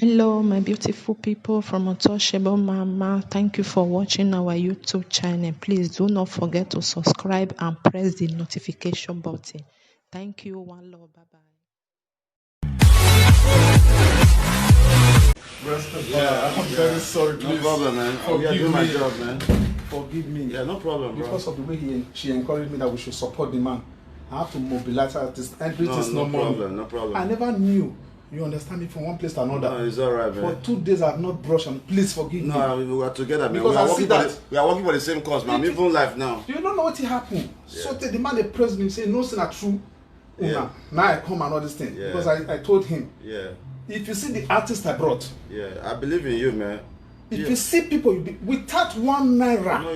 Hello, my beautiful people from Untouchable Mama. Thank you for watching our YouTube channel. Please do not forget to subscribe and press the notification button. Thank you. One love. Bye bye. I'm very sorry. Please. No problem, man. Forgive doing me. my job, man. Forgive me. Yeah, no problem, bro. Because of the way she encouraged me that we should support the man, I have to mobilize her. No problem, no problem. I never knew. You understand me from one place to another. No, it's alright, man. For 2 days I have not brushed and please forgive me. No, we are together, man. Because I see that. We are working for the same cause, man. I'm even live now. You don't know what happened. Yeah. So the man they praised me, say no sin are true. Yeah. Now I come and all this thing. Yeah. Because I told him. Yeah. If you see the artist I brought. Yeah, I believe in you, man. If you see people without 1 naira. No,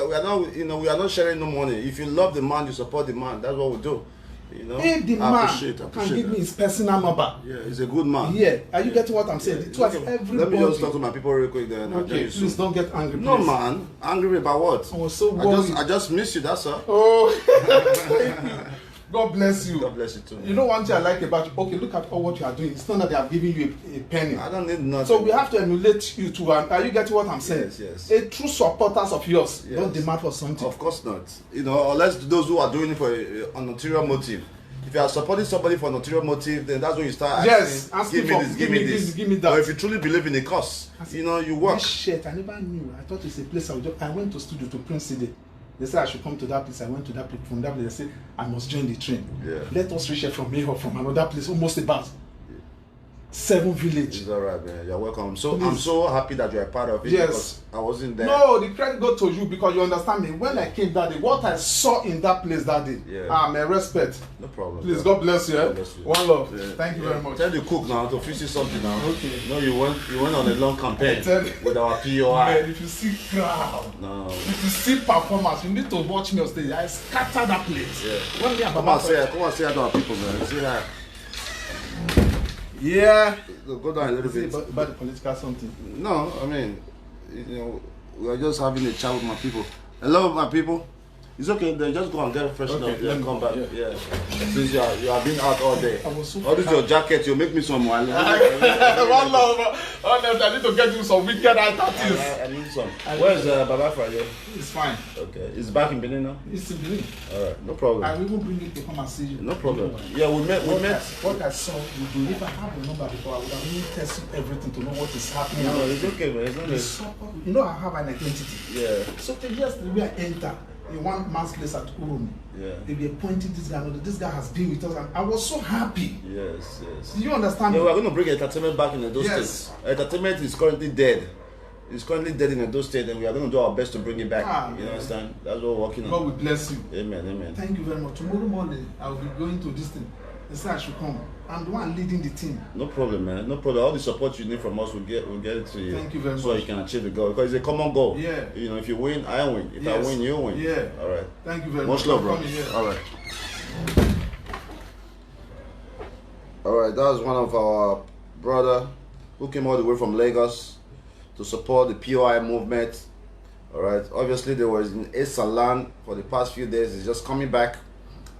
we are not, we are not sharing no money. If you love the man, you support the man. That's what we do. If the I man appreciate can give me his personal number. Yeah, he's a good man. Yeah, are you getting what I'm saying? Yeah. Everybody. Let me just talk to my people real quick then. Okay, please don't get angry. No, please. man. Angry about what? I was so worried. I just miss you, that's all. Oh, God bless you. God bless you too. You know one thing I like about you? Okay, look at all what you are doing. It's not that they are giving you a penny. I don't need nothing. So we have to emulate you too. Are you getting what I'm saying? Yes. A true supporters of yours Yes. don't demand for something. Of course not. Unless those who are doing it for an ulterior motive. If you are supporting somebody for an ulterior motive, then that's when you start asking, give me this, give me that. Or if you truly believe in a cause, you work. This shirt, I never knew. I thought it's a place I went to studio to print CD. They said I should come to that place. I went to that place. From that place, they said I must join the train. Yeah. Let us reach here from here or from another place, almost about 7 village. It's alright, man. You're welcome. Please. I'm so happy that you're a part of it. Yes. Because I wasn't there. No, the credit go to you because you understand me. When I came that day, what I saw in that place that day, my respect. No problem. Please, bro. God bless you. God bless you. One love. Yeah. Thank you very much. Tell the cook now to fix you something now. Okay. No, you went on a long campaign Tell you. with our POI. Man, if you see crowd, No. if you see performance, you need to watch me on stage. I scatter that place. Yeah. When me and Come on, say hi to our people, man. Say hi. Yeah. Go down a little bit. About the political something. No, I mean, we are just having a chat with my people. Hello, my people. It's okay. Then just go and get freshened up. Yeah, come back. Yeah. Since you have been out all day. I was so All this your jacket. You make me some money. One love. I need to get you some wicked items. I need some. Where's Baba Friday? It's fine. Okay. It's back in Benin now. It's in Benin. All right. No problem. I will even bring it to come and see you. No problem. Yeah, we met. What I saw you do. If I have a number before, I would have even tested everything to know what is happening. No, it's okay, man. It's not The support, you know, I have an identity. Yeah. So just the way I enter in one man's place at Urumi, they were pointing this guy. This guy has been with us, and I was so happy. Yes. Do you understand? Yeah, we are going to bring entertainment back in Edo Yes. State. Entertainment is currently dead. It's currently dead in Edo State, and we are going to do our best to bring it back. You understand? That's what we're working on. God will bless you. Amen. Thank you very much. Tomorrow morning, I will be going to this thing. They said I should come. I'm the one leading the team. No problem, man. No problem. All the support you need from us, we'll get it to you. Thank you very much. So you can achieve the goal. Because it's a common goal. Yeah. If you win, I win. If I Yes. win, you win. Yeah. All right. Thank you very much. Much love, bro. All right. All right. That was one of our brother who came all the way from Lagos to support the POI movement. All right. Obviously, they was in Esalan for the past few days. He's just coming back.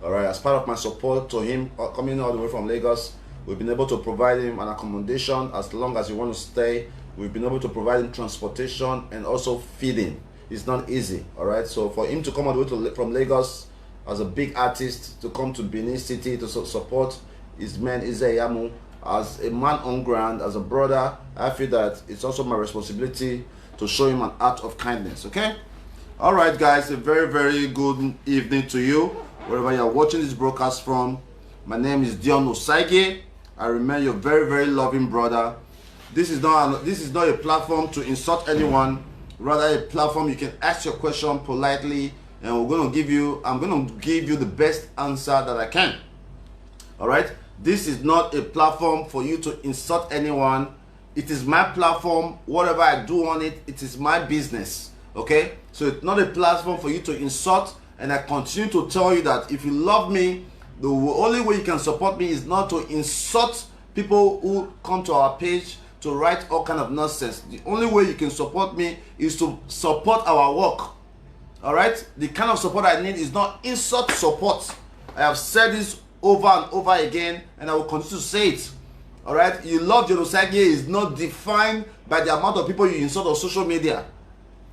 All right. As part of my support to him coming all the way from Lagos, we've been able to provide him an accommodation as long as he wants to stay. We've been able to provide him transportation and also feeding. It's not easy. All right. So for him to come all the way from Lagos as a big artist to come to Benin City to support his man Ize-Iyamu, as a man on ground, as a brother, I feel that it's also my responsibility to show him an act of kindness. Okay. All right, guys. A very, very good evening to you, wherever you are watching this broadcast from. My name is Dion Osagie. I remain your very, very loving brother. This is not a platform to insult anyone, rather a platform you can ask your question politely, and I'm going to give you the best answer that I can. All right. This is not a platform for you to insult anyone. It is my platform. Whatever I do on it, it is my business. Okay. So it's not a platform for you to insult. And I continue to tell you that if you love me, the only way you can support me is not to insult people who come to our page to write all kind of nonsense. The only way you can support me is to support our work. All right. The kind of support I need is not insult support. I have said this over and over again, and I will continue to say it. All right, you love Dion Osagie is not defined by the amount of people you insult on social media.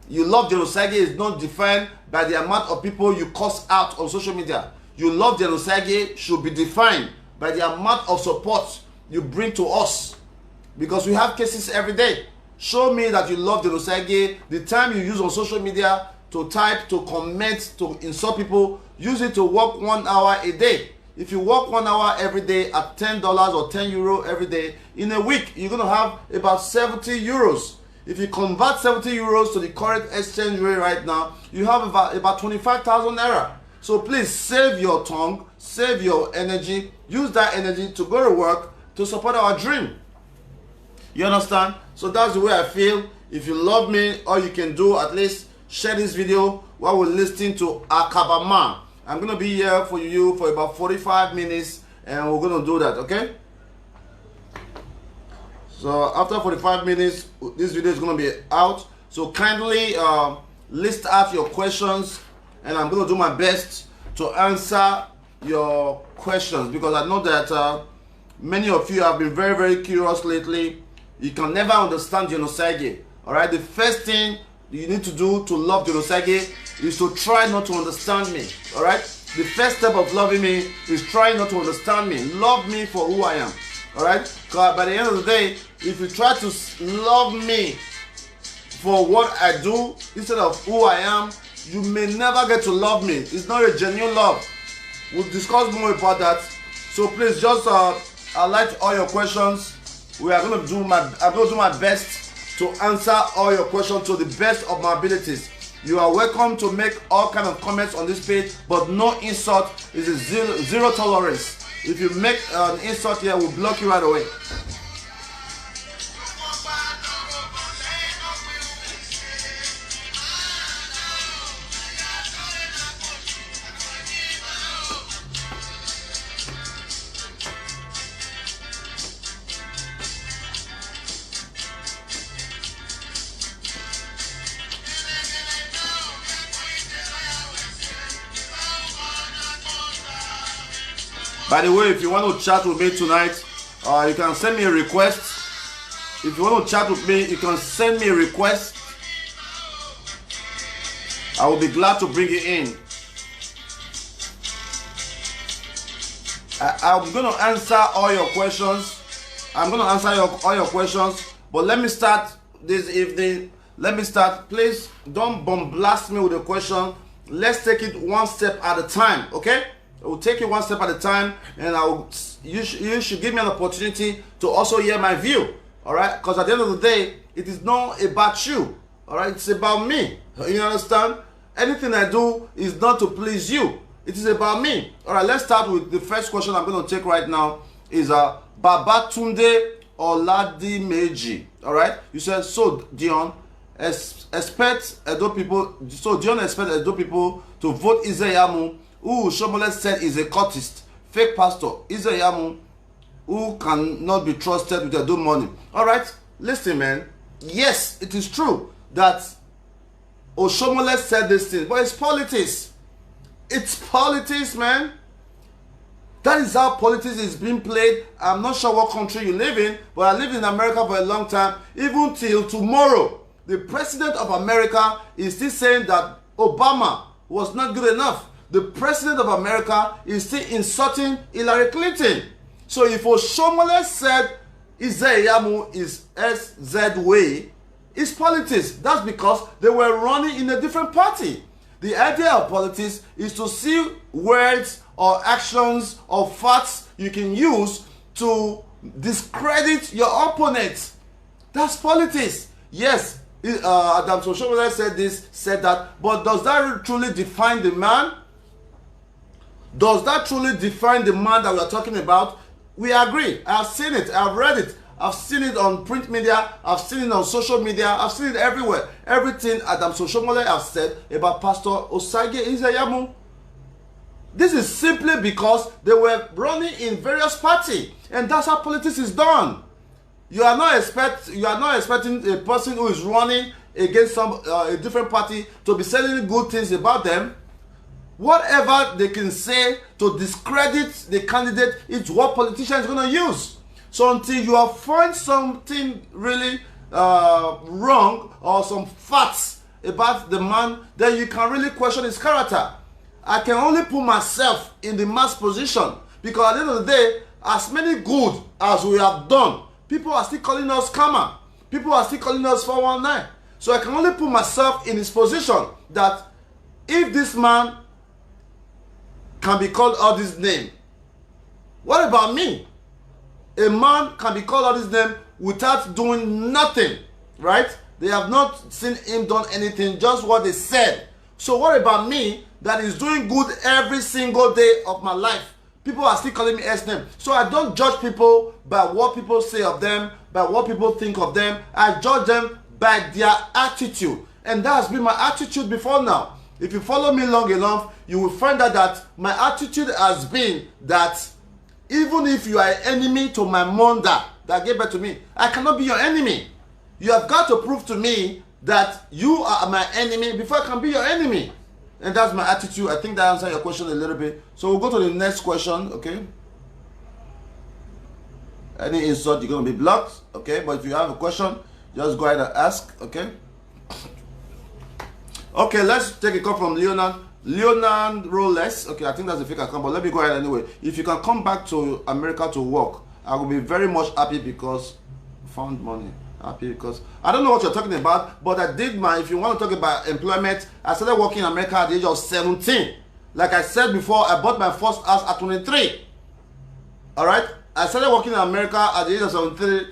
You love Dion Osagie is not defined by the amount of people you cuss out on social media. You love Dion Osagie should be defined by the amount of support you bring to us, because we have cases every day. Show me that you love Dion Osagie. The time you use on social media to type, to comment, to insult people, use it to work 1 hour a day. If you work 1 hour every day at $10 or €10 every day, in a week you're going to have about 70 euros. If you convert 70 euros to the current exchange rate right now, you have about 25,000 naira. So please save your tongue, save your energy, use that energy to go to work to support our dream. You understand? So that's the way I feel. If you love me, all you can do, at least share this video while we're listening to Akabama. I'm going to be here for you for about 45 minutes and we're going to do that, okay? So after 45 minutes, this video is going to be out. So kindly list out your questions and I'm going to do my best to answer your questions, because I know that many of you have been very, very curious lately. You can never understand Dion Osagie. All right, the first thing you need to do to love Dion Osagie is to try not to understand me. All right, the first step of loving me is try not to understand me. Love me for who I am. All right, because by the end of the day, if you try to love me for what I do instead of who I am, you may never get to love me. It's not a genuine love. We'll discuss more about that. So please just highlight all your questions. I'm going to do my best to answer all your questions to the best of my abilities. You are welcome to make all kind of comments on this page, but no insult. Is a zero tolerance. If you make an insult here, we'll block you right away. By the way, if you want to chat with me tonight, you can send me a request. If you want to chat with me, you can send me a request. I will be glad to bring you in. I'm going to answer all your questions. All your questions. But let me start this evening. Please don't bombast me with a question. Let's take it one step at a time, okay? We'll take it one step at a time, and you should give me an opportunity to also hear my view, all right? Because at the end of the day, it is not about you, all right? It's about me. You understand? Anything I do is not to please you. It is about me. All right, let's start with the first question I'm going to take right now. Is Babatunde Oladimeji. All right? You said, so Dion expect Edo people. So Dion expect Edo people to vote Ize-Iyamu, who Shomole said is a cultist, fake pastor. Ize-Iyamu, who cannot be trusted with Edo money. All right, listen, man. Yes, it is true that Oshomole said this thing, but it's politics. It's politics, man. That is how politics is being played. I'm not sure what country you live in, but I lived in America for a long time. Even till tomorrow, the president of America is still saying that Obama was not good enough. The president of America is still insulting Hillary Clinton. So if Oshomole said Ize-Iyamu is SZ way, it's politics. That's because they were running in a different party. The idea of politics is to see words or actions or facts you can use to discredit your opponent. That's politics. Yes, Adam Oshomole said that, but does that truly define the man? Does that truly define the man that we are talking about? We agree. I've seen it. I've read it. I've seen it on print media. I've seen it on social media. I've seen it everywhere. Everything Adam Oshomole has said about Pastor Osagie Ize-Iyamu. This is simply because they were running in various parties, and that's how politics is done. You are not expecting a person who is running against a different party to be saying good things about them. Whatever they can say to discredit the candidate is what politicians are going to use. So until you have found something really wrong or some facts about the man, then you can really question his character. I can only put myself in the man's position, because at the end of the day, as many good as we have done, people are still calling us scammer. People are still calling us 419. So I can only put myself in his position, that if this man can be called all this name, what about me? A man can be called all this name without doing nothing, right? They have not seen him done anything, just what they said. So what about me that is doing good every single day of my life? People are still calling me S name. So I don't judge people by what people say of them, by what people think of them. I judge them by their attitude. And that has been my attitude before now. If you follow me long enough, you will find out that my attitude has been that even if you are an enemy to my mother that gave birth to me, I cannot be your enemy. You have got to prove to me that you are my enemy before I can be your enemy. And that's my attitude. I think that answers your question a little bit. So we'll go to the next question, okay? Any insult, you're going to be blocked, okay? But if you have a question, just go ahead and ask, okay? Okay, let's take a call from Leonard. Leonard Roles. Okay, I think that's a fake account, but let me go ahead anyway. If you can come back to America to work, I will be very much happy, because found money. Happy because I don't know what you're talking about, but I did my, if you want to talk about employment, I started working in America at the age of 17. Like I said before, I bought my first house at 23. Alright? I started working in America at the age of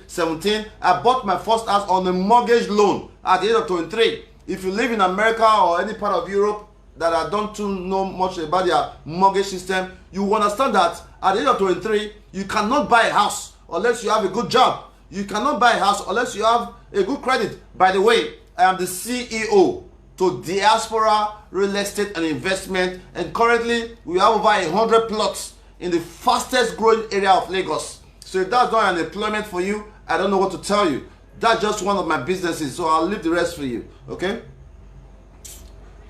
17. I bought my first house on a mortgage loan at the age of 23. If you live in America or any part of Europe that I don't too know much about their mortgage system, you will understand that at the age of 23, you cannot buy a house unless you have a good job. You cannot buy a house unless you have a good credit. By the way, I am the CEO to Diaspora Real Estate and Investment, and currently we have over 100 plots in the fastest growing area of Lagos. So if that's not an employment for you, I don't know what to tell you. That's just one of my businesses, so I'll leave the rest for you, okay?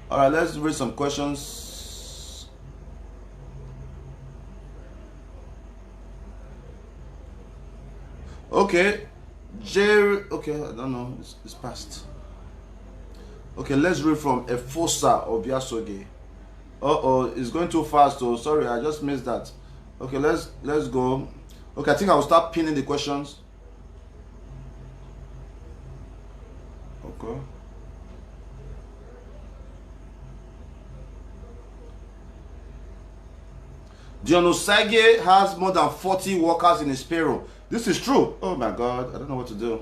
All right, let's read some questions. Okay, Jerry, okay, I don't know, it's past. Okay, let's read from Efosa of Yasoge. Uh-oh, it's going too fast, so sorry, I just missed that. Okay, let's go. Okay, I think I will start pinning the questions. Okay. Dion Osagie has more than 40 workers in his payroll. This is true. Oh my God, I don't know what to do.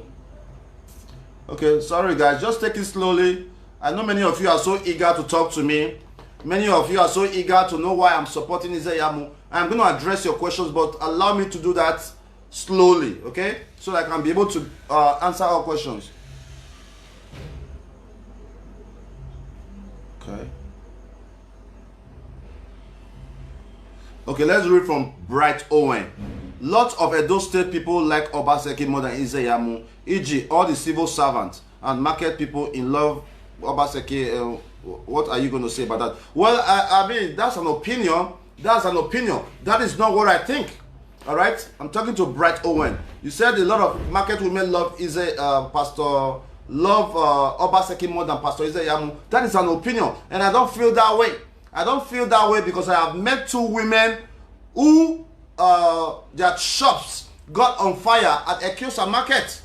Okay, sorry guys, just take it slowly. I know many of you are so eager to talk to me. Many of you are so eager to know why I'm supporting Ize-Iyamu. I'm going to address your questions, but allow me to do that slowly, okay? So that I can be able to answer all questions. Okay. Okay, let's read from Bright Owen. Lots of Edo State people like Obaseki more than Ize-Iyamu, e.g. all the civil servants and market people in love Obaseki. What are you going to say about that? Well, I mean, that's an opinion. That's an opinion. That is not what I think. All right? I'm talking to Bright Owen. You said a lot of market women love Obaseki more than Pastor Ize-Iyamu. That is an opinion, and I don't feel that way. I don't feel that way because I have met two women who their shops got on fire at Ekiosa Market.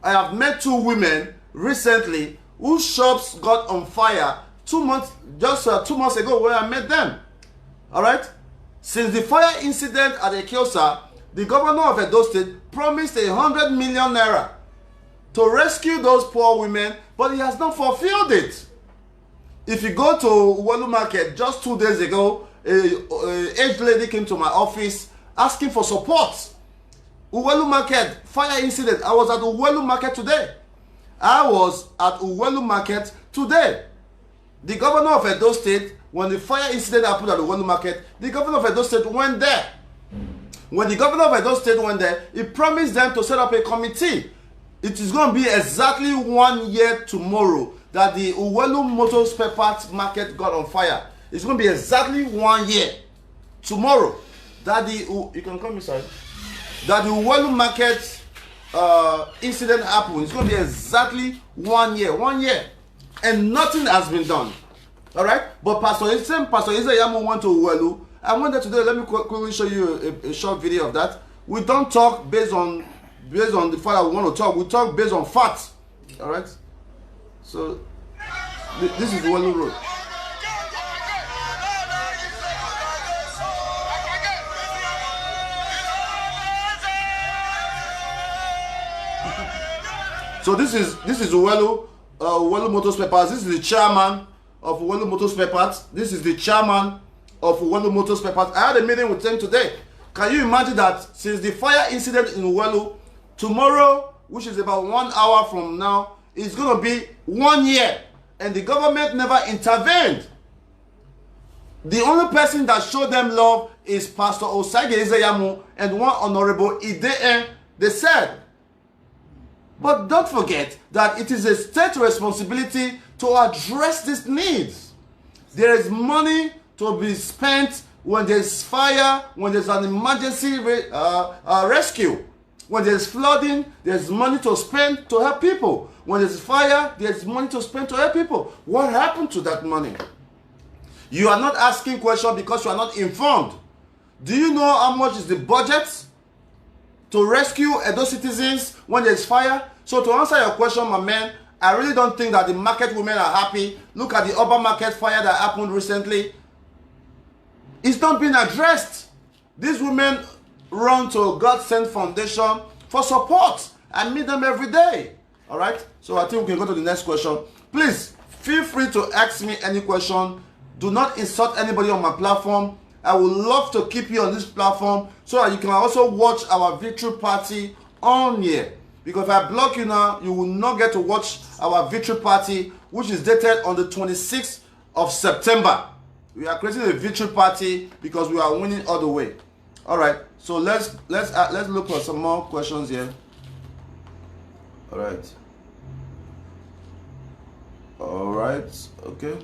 I have met two women recently whose shops got on fire 2 months, just 2 months ago, where I met them. All right. Since the fire incident at Ekiosa, the governor of Edo State promised 100 million naira to rescue those poor women, but he has not fulfilled it. If you go to Uwelu Market, just 2 days ago, a aged lady came to my office asking for support. Uwelu Market, fire incident. I was at Uwelu Market today. I was at Uwelu Market today. The governor of Edo State, when the fire incident happened at Uwelu Market, the governor of Edo State went there. When the governor of Edo State went there, he promised them to set up a committee. It is going to be exactly 1 year tomorrow that the Uwelu Motor Spare Parts Market got on fire. It's going to be exactly 1 year tomorrow that the... You can come inside. that the Welu market incident happened, it's going to be exactly 1 year. 1 year. And nothing has been done. Alright? But Pastor Ize-Iyamu went to Welu. I went there today. Let me quickly show you a short video of that. We don't talk based on the fact that we want to talk. We talk based on facts. Alright? So, this is Welu Road. So this is Welu Motors Papers. This is the chairman of Welu Motors Papers. This is the chairman of Welu Motors Papers. I had a meeting with him today. Can you imagine that since the fire incident in Welu, tomorrow, which is about 1 hour from now, is going to be 1 year, and the government never intervened. The only person that showed them love is Pastor Osagie Ize-Iyamu and one Honorable Ide. They said. But don't forget that it is a state responsibility to address these needs. There is money to be spent when there's fire, when there's an emergency rescue. When there's flooding, there's money to spend to help people. When there's fire, there's money to spend to help people. What happened to that money? You are not asking questions because you are not informed. Do you know how much is the budget to rescue those citizens when there's fire? So to answer your question, my man, I really don't think that the market women are happy. Look at the urban market fire that happened recently. It's not being addressed. These women run to God Sent Foundation for support. I meet them every day. All right? So I think we can go to the next question. Please, feel free to ask me any question. Do not insult anybody on my platform. I would love to keep you on this platform so that you can also watch our victory party on here. Because if I block you now, you will not get to watch our victory party, which is dated on the 26th of September. We are creating a victory party because we are winning all the way. All right. So let's look for some more questions here. All right. All right. Okay.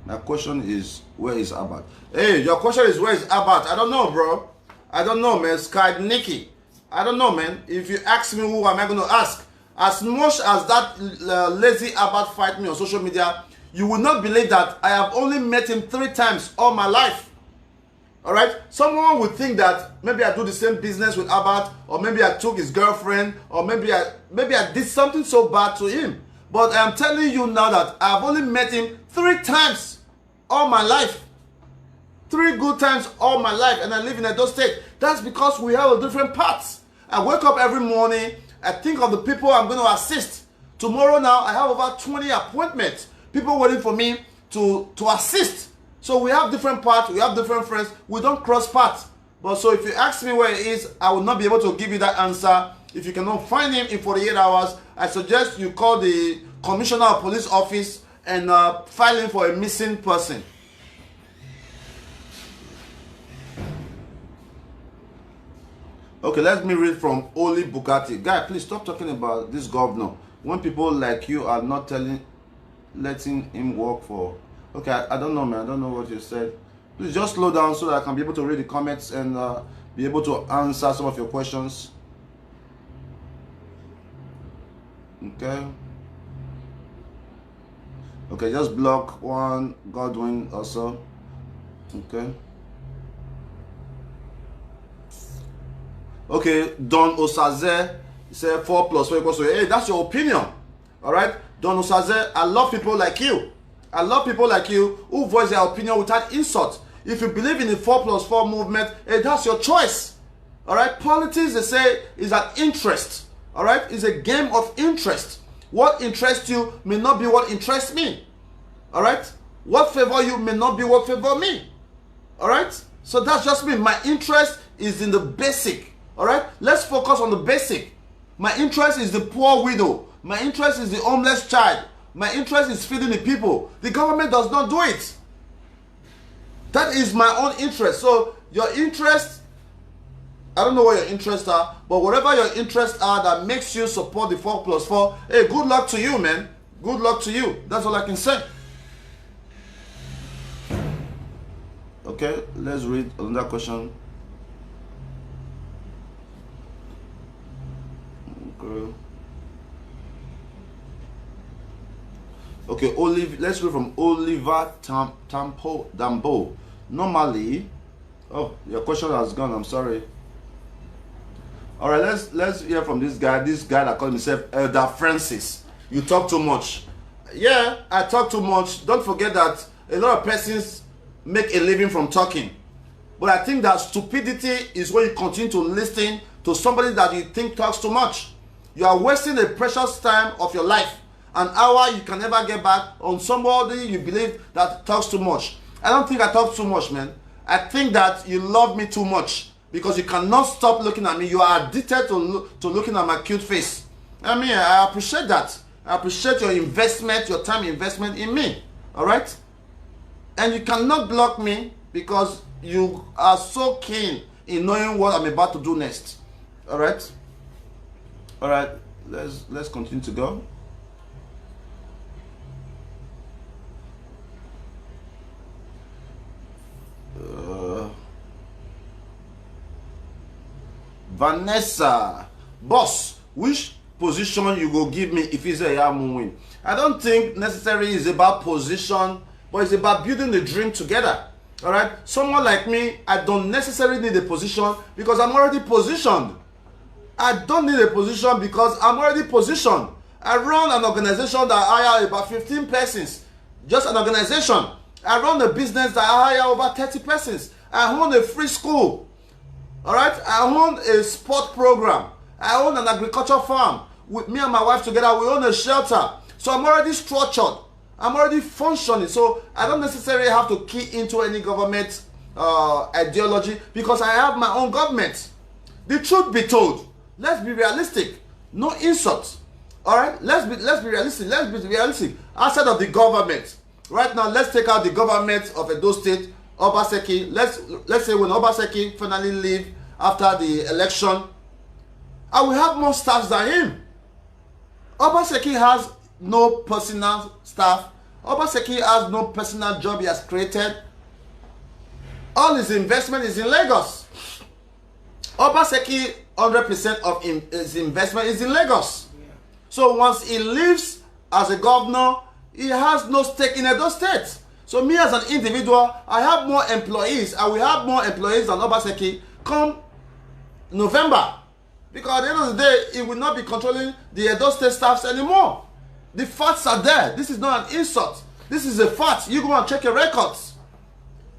My question is, where is Abat? Hey, your question is, where is Abat? I don't know, bro. I don't know, man. Sky Nikki. I don't know, man. If you ask me, who am I going to ask? As much as that lazy Abat fight me on social media, you will not believe that I have only met him 3 times all my life. All right? Someone would think that maybe I do the same business with Abat, or maybe I took his girlfriend, or maybe I did something so bad to him. But I am telling you now that I have only met him 3 times all my life. 3 good times all my life, and I live in Edo State. That's because we have a different paths. I wake up every morning, I think of the people I'm going to assist. Tomorrow now, I have over 20 appointments. People waiting for me to assist. So we have different paths, we have different friends, we don't cross paths. But so if you ask me where he is, I will not be able to give you that answer. If you cannot find him in 48 hours, I suggest you call the Commissioner of Police office and file him for a missing person. Okay, let me read from Oli Bugatti. Guy, please stop talking about this governor when people like you are not letting him work for. Okay, I don't know, man. I don't know what you said. Please just slow down so that I can be able to read the comments and be able to answer some of your questions. Okay. Okay, just block one Godwin also. Okay. Okay, Don Osagie said 4 + 4 = 8. Hey, that's your opinion. All right, Don Osagie, I love people like you. I love people like you who voice their opinion without insult. If you believe in the 4 + 4 movement, hey, that's your choice. All right, politics, they say, is an interest. All right, it's a game of interest. What interests you may not be what interests me. All right, what favor you may not be what favor me. All right, so that's just me. My interest is in the basic. All right, let's focus on the basic. My interest is the poor widow. My interest is the homeless child. My interest is feeding the people. The government does not do it. That is my own interest. So your interest, I don't know what your interests are, but whatever your interests are that makes you support the 4 + 4, hey, good luck to you, man. Good luck to you. That's all I can say. Okay, let's read another question. Okay, let's read from Oliver Dambo. Normally, oh, your question has gone. I'm sorry. All right, let's hear from this guy. This guy that called himself Elder Francis. You talk too much. Yeah, I talk too much. Don't forget that a lot of persons make a living from talking. But I think that stupidity is when you continue to listen to somebody that you think talks too much. You are wasting the precious time of your life, an hour you can never get back, on somebody you believe that talks too much. I don't think I talk too much, man. I think that you love me too much because you cannot stop looking at me. You are addicted to looking at my cute face. I mean, I appreciate that. I appreciate your investment, your time investment in me. All right? And you cannot block me because you are so keen in knowing what I'm about to do next. All right? All right. Let's continue to go. Vanessa, boss, which position you go give me if Ize-Iyamu win? I don't think necessarily it's about position, but it's about building the dream together. All right, someone like me, I don't necessarily need a position because I'm already positioned. I don't need a position because I'm already positioned. I run an organization that hire about 15 persons, just an organization. I run a business that I hire over 30 persons. I own a free school. All right, I own a sport program. I own an agriculture farm. With me and my wife together, we own a shelter. So I'm already structured. I'm already functioning. So I don't necessarily have to key into any government ideology because I have my own government. The truth be told, let's be realistic. No insults. All right, let's be realistic. Let's be realistic. Outside of the government, right now, let's take out the government of Edo State. Obaseki, let's say when Obaseki finally leave after the election, I will have more staff than him. Obaseki has no personal staff. Obaseki has no personal job he has created. All his investment is in Lagos. Obaseki, 100% of his investment is in Lagos. So once he leaves as a governor, he has no stake in Edo State. So me as an individual, I have more employees. I will have more employees than Obaseki come November. Because at the end of the day, he will not be controlling the Edo State staffs anymore. The facts are there. This is not an insult. This is a fact. You go and check your records.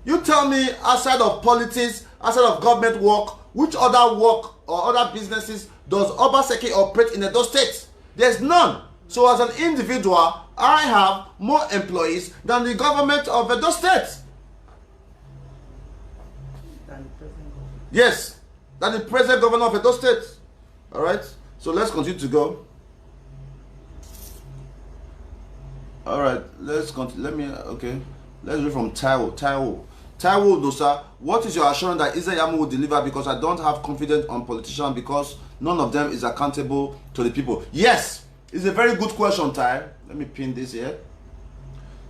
You tell me outside of politics, outside of government work, which other work or other businesses does Obaseki operate in Edo State? There's none. So as an individual, I have more employees than the government of Edo State. Yes, than the present governor of Edo State. All right, so let's continue to go. All right, let's continue. Let's read from Taiwo Dosa. What is your assurance that Ize-Iyamu will deliver? Because I don't have confidence on politicians because none of them is accountable to the people. Yes, it's a very good question, Tai. Let me pin this here.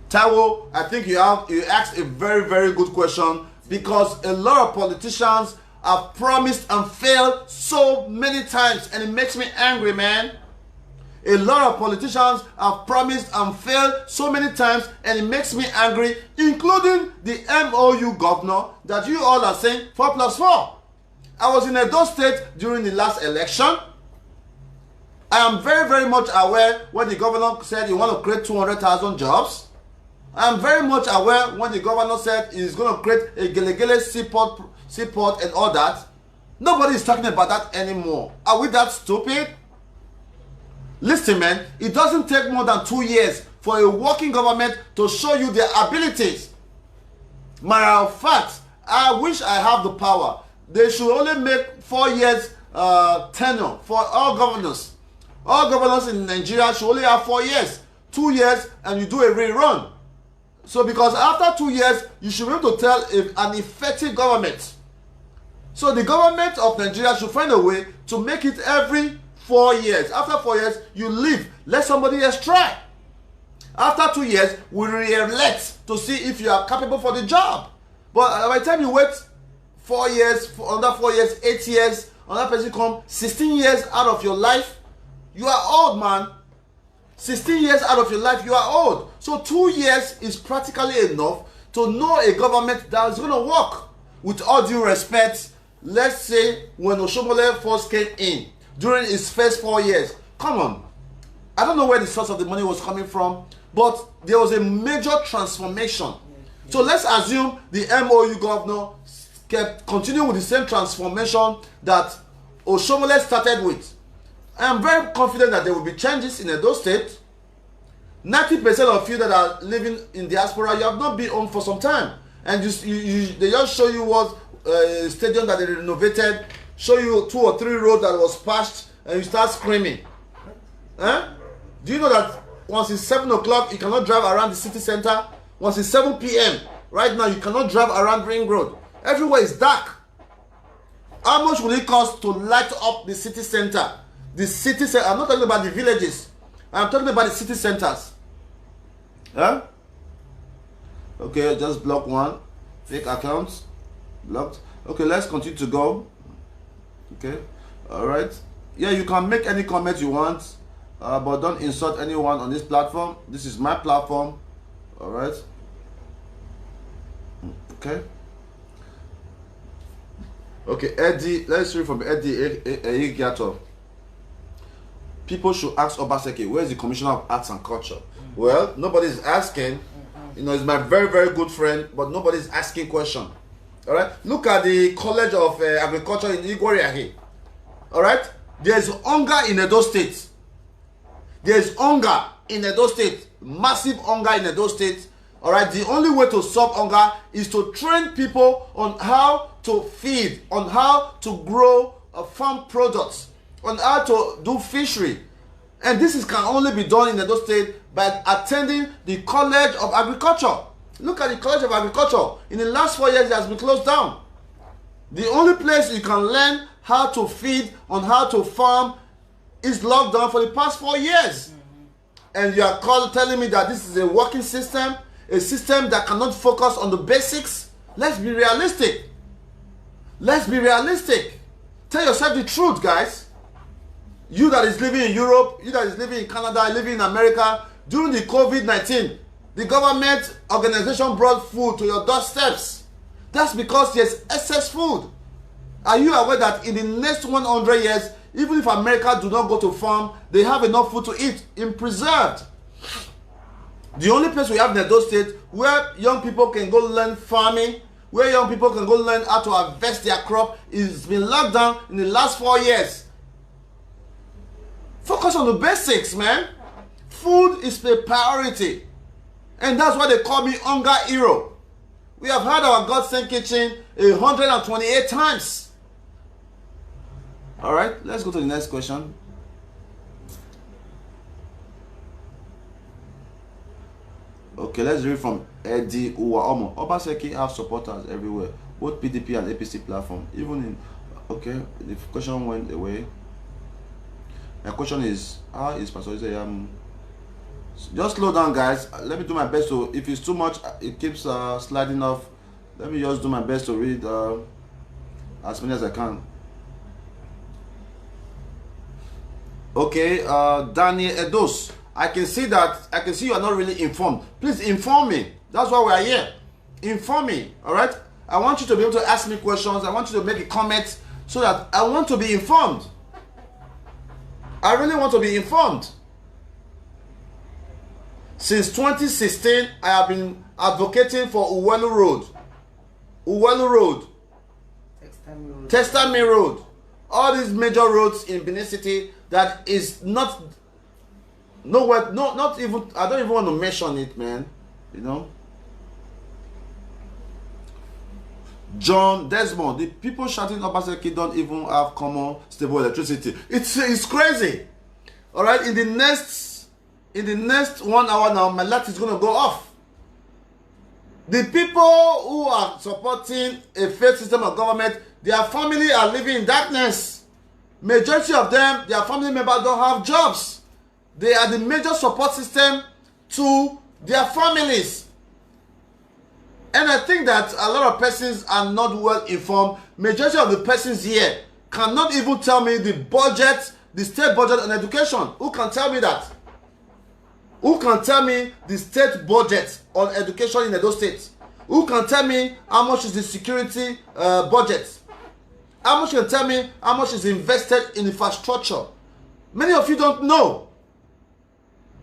Taiwo, I think you asked a very, very good question because a lot of politicians have promised and failed so many times and it makes me angry, man. A lot of politicians have promised and failed so many times and it makes me angry, including the MOU governor that you all are saying 4+4. I was in Edo State during the last election. I am very, very much aware when the governor said he want to create 200,000 jobs. I am very much aware when the governor said he's going to create a Gelegele seaport and all that. Nobody is talking about that anymore. Are we that stupid? Listen, man, it doesn't take more than 2 years for a working government to show you their abilities. Matter of fact, I wish I have the power. They should only make 4 years tenure for all governors. All governors in Nigeria should only have 4 years. 2 years and you do a rerun. So because after 2 years, you should be able to tell if an effective government. So the government of Nigeria should find a way to make it every 4 years. After 4 years, you leave. Let somebody else try. After 2 years, we re-elect to see if you are capable for the job. But by the time you wait 4 years, another 4 years, 8 years, another person come 16 years out of your life, You are old, man. 16 years out of your life, you are old. So 2 years is practically enough to know a government that is going to work. With all due respect, let's say when Oshomole first came in, during his first 4 years, come on. I don't know where the source of the money was coming from, but there was a major transformation. So let's assume the MOU governor kept continuing with the same transformation that Oshomole started with. I am very confident that there will be changes in Edo State. 90% of you that are living in diaspora, you have not been home for some time. And they just show you what stadium that they renovated, show you 2 or 3 roads that was patched, and you start screaming. Huh? Do you know that once it's 7 o'clock, you cannot drive around the city center? Once it's 7 p.m., right now, you cannot drive around Ring Road. Everywhere is dark. How much will it cost to light up the city center? The city center, I'm not talking about the villages. I'm talking about the city centers. Huh? Okay, just block one. Fake accounts. Blocked. Okay, let's continue to go. Okay. Alright. Yeah, you can make any comment you want. But don't insult anyone on this platform. This is my platform. Alright. Okay. Okay, Eddie. Let's read from Eddie Ize-Iyamu. People should ask Obaseki, where is the Commissioner of Arts and Culture? Well, nobody is asking. You know, he's my very, very good friend, but nobody is asking question. All right, look at the College of Agriculture in Igwariahi. All right, there's hunger in Edo State. There's hunger in Edo State, massive hunger in Edo State. All right, the only way to solve hunger is to train people on how to feed, on how to grow farm products, on how to do fishery. And this can only be done in Edo State by attending the College of Agriculture. Look at the College of Agriculture. In the last 4 years, it has been closed down. The only place you can learn how to feed, on how to farm, is locked down for the past 4 years. And you are telling me that this is a working system, a system that cannot focus on the basics. Let's be realistic. Let's be realistic. Tell yourself the truth, guys. You that is living in Europe, you that is living in Canada, living in America, during the COVID-19, the government organization brought food to your doorsteps. That's because there's excess food. Are you aware that in the next 100 years, even if America do not go to farm, they have enough food to eat in preserved? The only place we have in Edo State where young people can go learn farming, where young people can go learn how to harvest their crop, is been locked down in the last 4 years. Focus on the basics, man. Food is a priority. And that's why they call me hunger hero. We have had our God Sent Kitchen 128 times. Alright, let's go to the next question. Okay, let's read from Eddie Ize-Iyamu. Obaseki have supporters everywhere, both PDP and APC platform. Even in, okay, the question went away. My question is, how is Pastor Ize-Iyamu? Just slow down, guys. Let me do my best to, if it's too much, it keeps sliding off. Let me just do my best to read as many as I can. Okay, Danny Edos. I can see you are not really informed. Please inform me. That's why we are here. Inform me, all right? I want you to be able to ask me questions. I want you to make a comment so that I want to be informed. I really want to be informed. Since 2016, I have been advocating for Uwelu Road. Uwelu Road. Testami Road. All these major roads in Benin City that is not nowhere, not even, I don't even want to mention it, man. You know. John Desmond, the people shouting Obaseki don't even have common stable electricity. It's crazy. All right, in the next 1 hour now, my light is going to go off. The people who are supporting a failed system of government, their family are living in darkness. Majority of them, their family members don't have jobs. They are the major support system to their families. And I think that a lot of persons are not well informed. Majority of the persons here cannot even tell me the budget the state budget on education? Who can tell me that? Who can tell me the state budget on education in Edo State? Who can tell me how much is the security budget? How much can tell me how much is invested in infrastructure? Many of you don't know.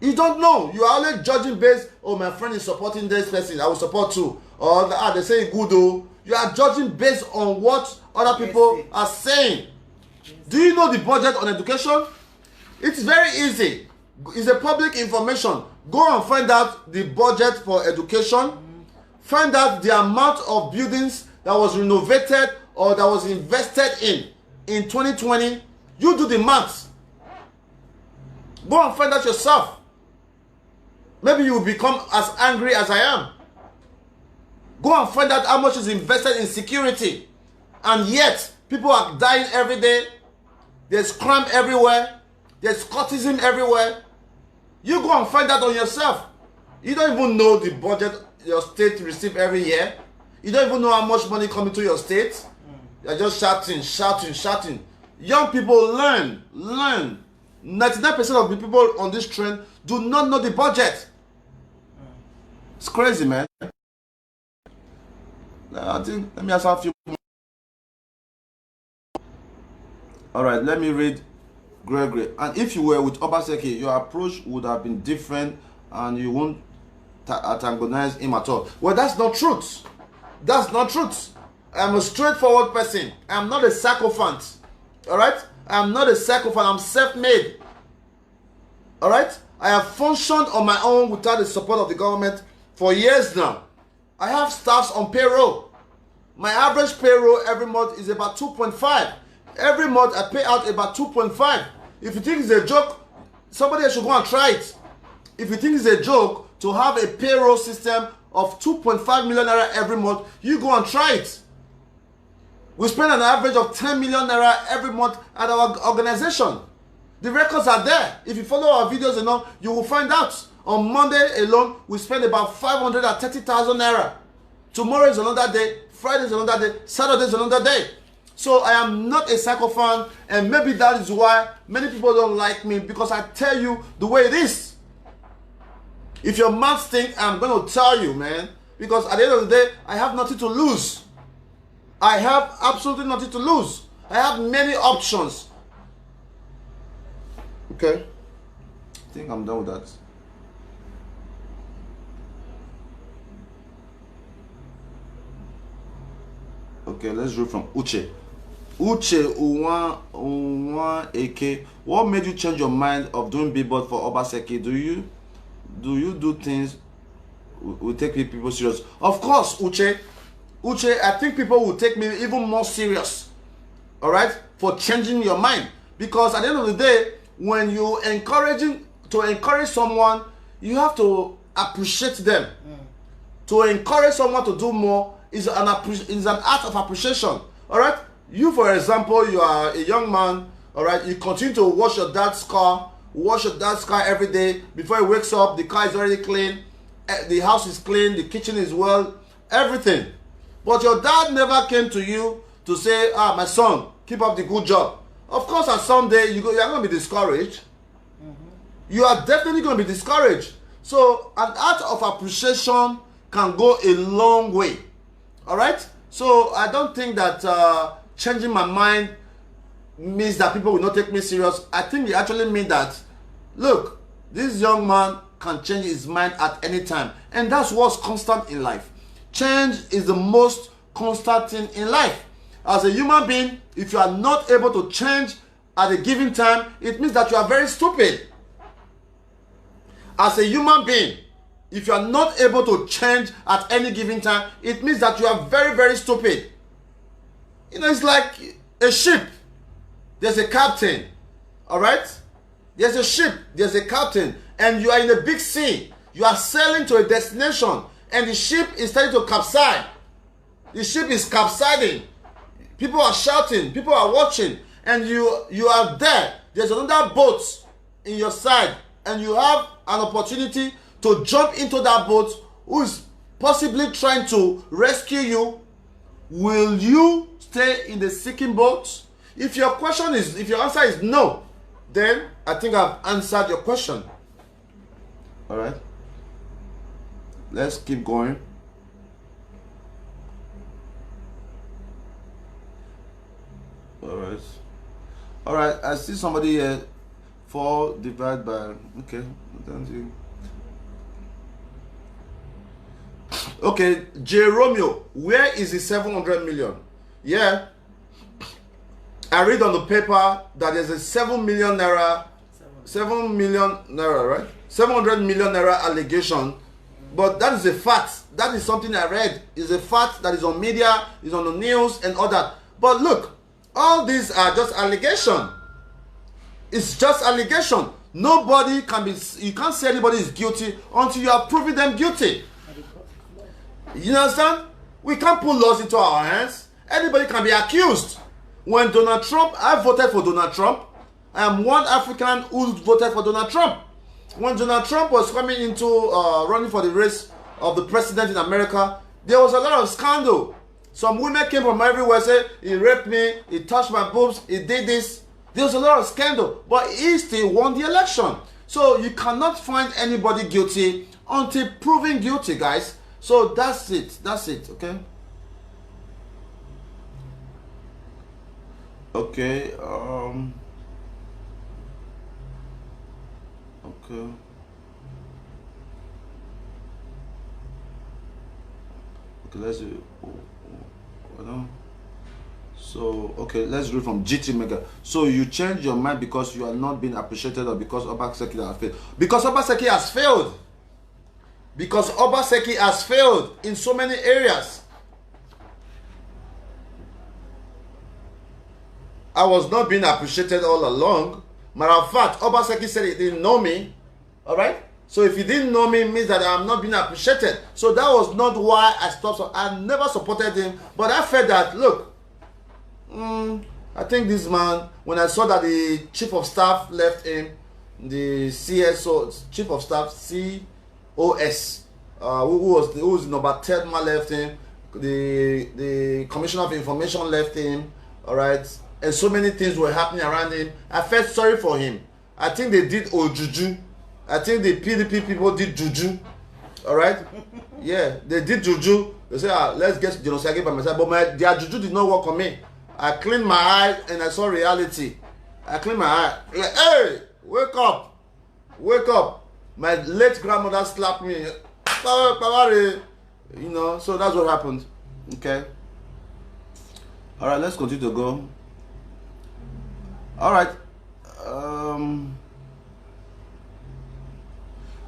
You don't know. You are only judging based, oh, my friend is supporting this person, I will support too. Or they say good though. You are judging based on what other people are saying. Do you know the budget on education? It's very easy. It's a public information. Go and find out the budget for education. Find out the amount of buildings that was renovated or that was invested in 2020. You do the maths. Go and find out yourself. Maybe you will become as angry as I am. Go and find out how much is invested in security. And yet, people are dying every day. There's crime everywhere. There's cultism everywhere. You go and find out on yourself. You don't even know the budget your state receives every year. You don't even know how much money comes into your state. You're just shouting, shouting, shouting. Young people learn. 99% of the people on this train do not know the budget. It's crazy, man. I think, let me ask a few more. All right, let me read Gregory. And if you were with Osagie, your approach would have been different and you won't antagonize him at all. Well, that's not truth. That's not truth. I'm a straightforward person. I'm not a sycophant. All right? I'm not a sycophant. I'm self-made. All right? I have functioned on my own without the support of the government for years now. I have staffs on payroll. My average payroll every month is about 2.5. Every month I pay out about 2.5. If you think it's a joke, somebody should go and try it. If you think it's a joke to have a payroll system of 2.5 million naira every month, you go and try it. We spend an average of 10 million naira every month at our organization. The records are there. If you follow our videos enough, you will find out. On Monday alone, we spend about 530,000 naira. Tomorrow is another day. Friday is another day. Saturday is another day. So I am not a sycophant, and maybe that is why many people don't like me, because I tell you the way it is. If your mouth stinks, I'm going to tell you, man. Because at the end of the day, I have nothing to lose. I have absolutely nothing to lose. I have many options. Okay. I think I'm done with that. Okay, let's read from Uche. Uche Uwan Eke. What made you change your mind of doing billboard for Osagie? Do you do things will take people serious? Of course, Uche. I think people will take me even more serious. All right, for changing your mind, because at the end of the day, when you encourage someone, you have to appreciate them. To encourage someone to do more is an act of appreciation. All right. You, for example, you are a young man. All right. You continue to wash your dad's car. Wash your dad's car every day. Before he wakes up, the car is already clean. The house is clean. The kitchen is well. Everything. But your dad never came to you to say, my son, keep up the good job. Of course, at some day, you are going to be discouraged. You are definitely going to be discouraged. So, an act of appreciation can go a long way. All right? So, I don't think that changing my mind means that people will not take me serious. I think it actually means that, look, this young man can change his mind at any time. And that's what's constant in life. Change is the most constant thing in life. As a human being, if you are not able to change at a given time, it means that you are very stupid. As a human being, if you are not able to change at any given time, it means that you are very, very stupid. You know, it's like a ship. There's a captain. All right? There's a ship. There's a captain. And you are in a big sea. You are sailing to a destination. And the ship is starting to capsize. The ship is capsizing. People are shouting. People are watching. And you are there. There's another boat in your side. And you have an opportunity to jump into that boat who is possibly trying to rescue you. Will you stay in the sinking boat? If your answer is no, then I think I've answered your question. All right. Let's keep going. All right. I see somebody here. 4 divided by, okay. Okay, J. Romeo, where is the 700 million? Yeah, I read on the paper that there's a 7 million naira, 7 million naira, right? 700 million naira allegation, but that is a fact. That is something I read. It's a fact that is on media, is on the news and all that. But look, all these are just allegation. It's just allegation. Nobody can be, you can't say anybody is guilty until you have proven them guilty. You understand? We can't put laws into our hands. Anybody can be accused. When Donald Trump, I voted for Donald Trump. I am one African who voted for Donald Trump. When Donald Trump was coming into running for the race of the president in America, there was a lot of scandal. Some women came from everywhere, said he raped me, he touched my boobs, he did this. There was a lot of scandal, but he still won the election. So you cannot find anybody guilty until proven guilty, guys. So that's it. That's it. Okay. Okay. Okay. Okay. Let's do. So okay, let's read from GT Mega. So you change your mind because you are not being appreciated, or because Obaseki has failed? Because Obaseki has failed. Because Obaseki has failed in so many areas. I was not being appreciated all along. Matter of fact, Obaseki said he didn't know me. Alright? So if he didn't know me, it means that I'm not being appreciated. So that was not why I stopped. I never supported him. But I felt that, look, I think this man, when I saw that the chief of staff left him, the CSO, chief of staff, COS, who was the number 10 man left him, the commissioner of information left him, all right, and so many things were happening around him. I felt sorry for him. I think they did juju. I think the PDP people did juju, all right. Yeah, they did juju. They said, let's get Dion Osagie by myself, but their juju did not work on me. I cleaned my eye and I saw reality. I cleaned my eye. Like, hey, wake up. Wake up. My late grandmother slapped me. You know, so that's what happened. Okay. All right, let's continue to go. All right.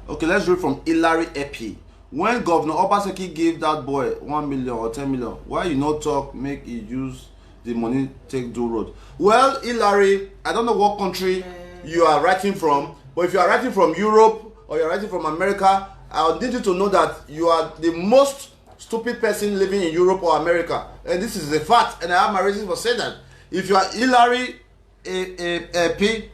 Okay, let's read from Hilary Epi. When Governor Obaseki gave that boy 1 million or 10 million, why you not talk, make he use the money, take do road? Well, Hilary, I don't know what country you are writing from, but if you are writing from Europe or you are writing from America, I need you to know that you are the most stupid person living in Europe or America, and this is a fact, and I have my reasons for saying that. If you are Hilary P,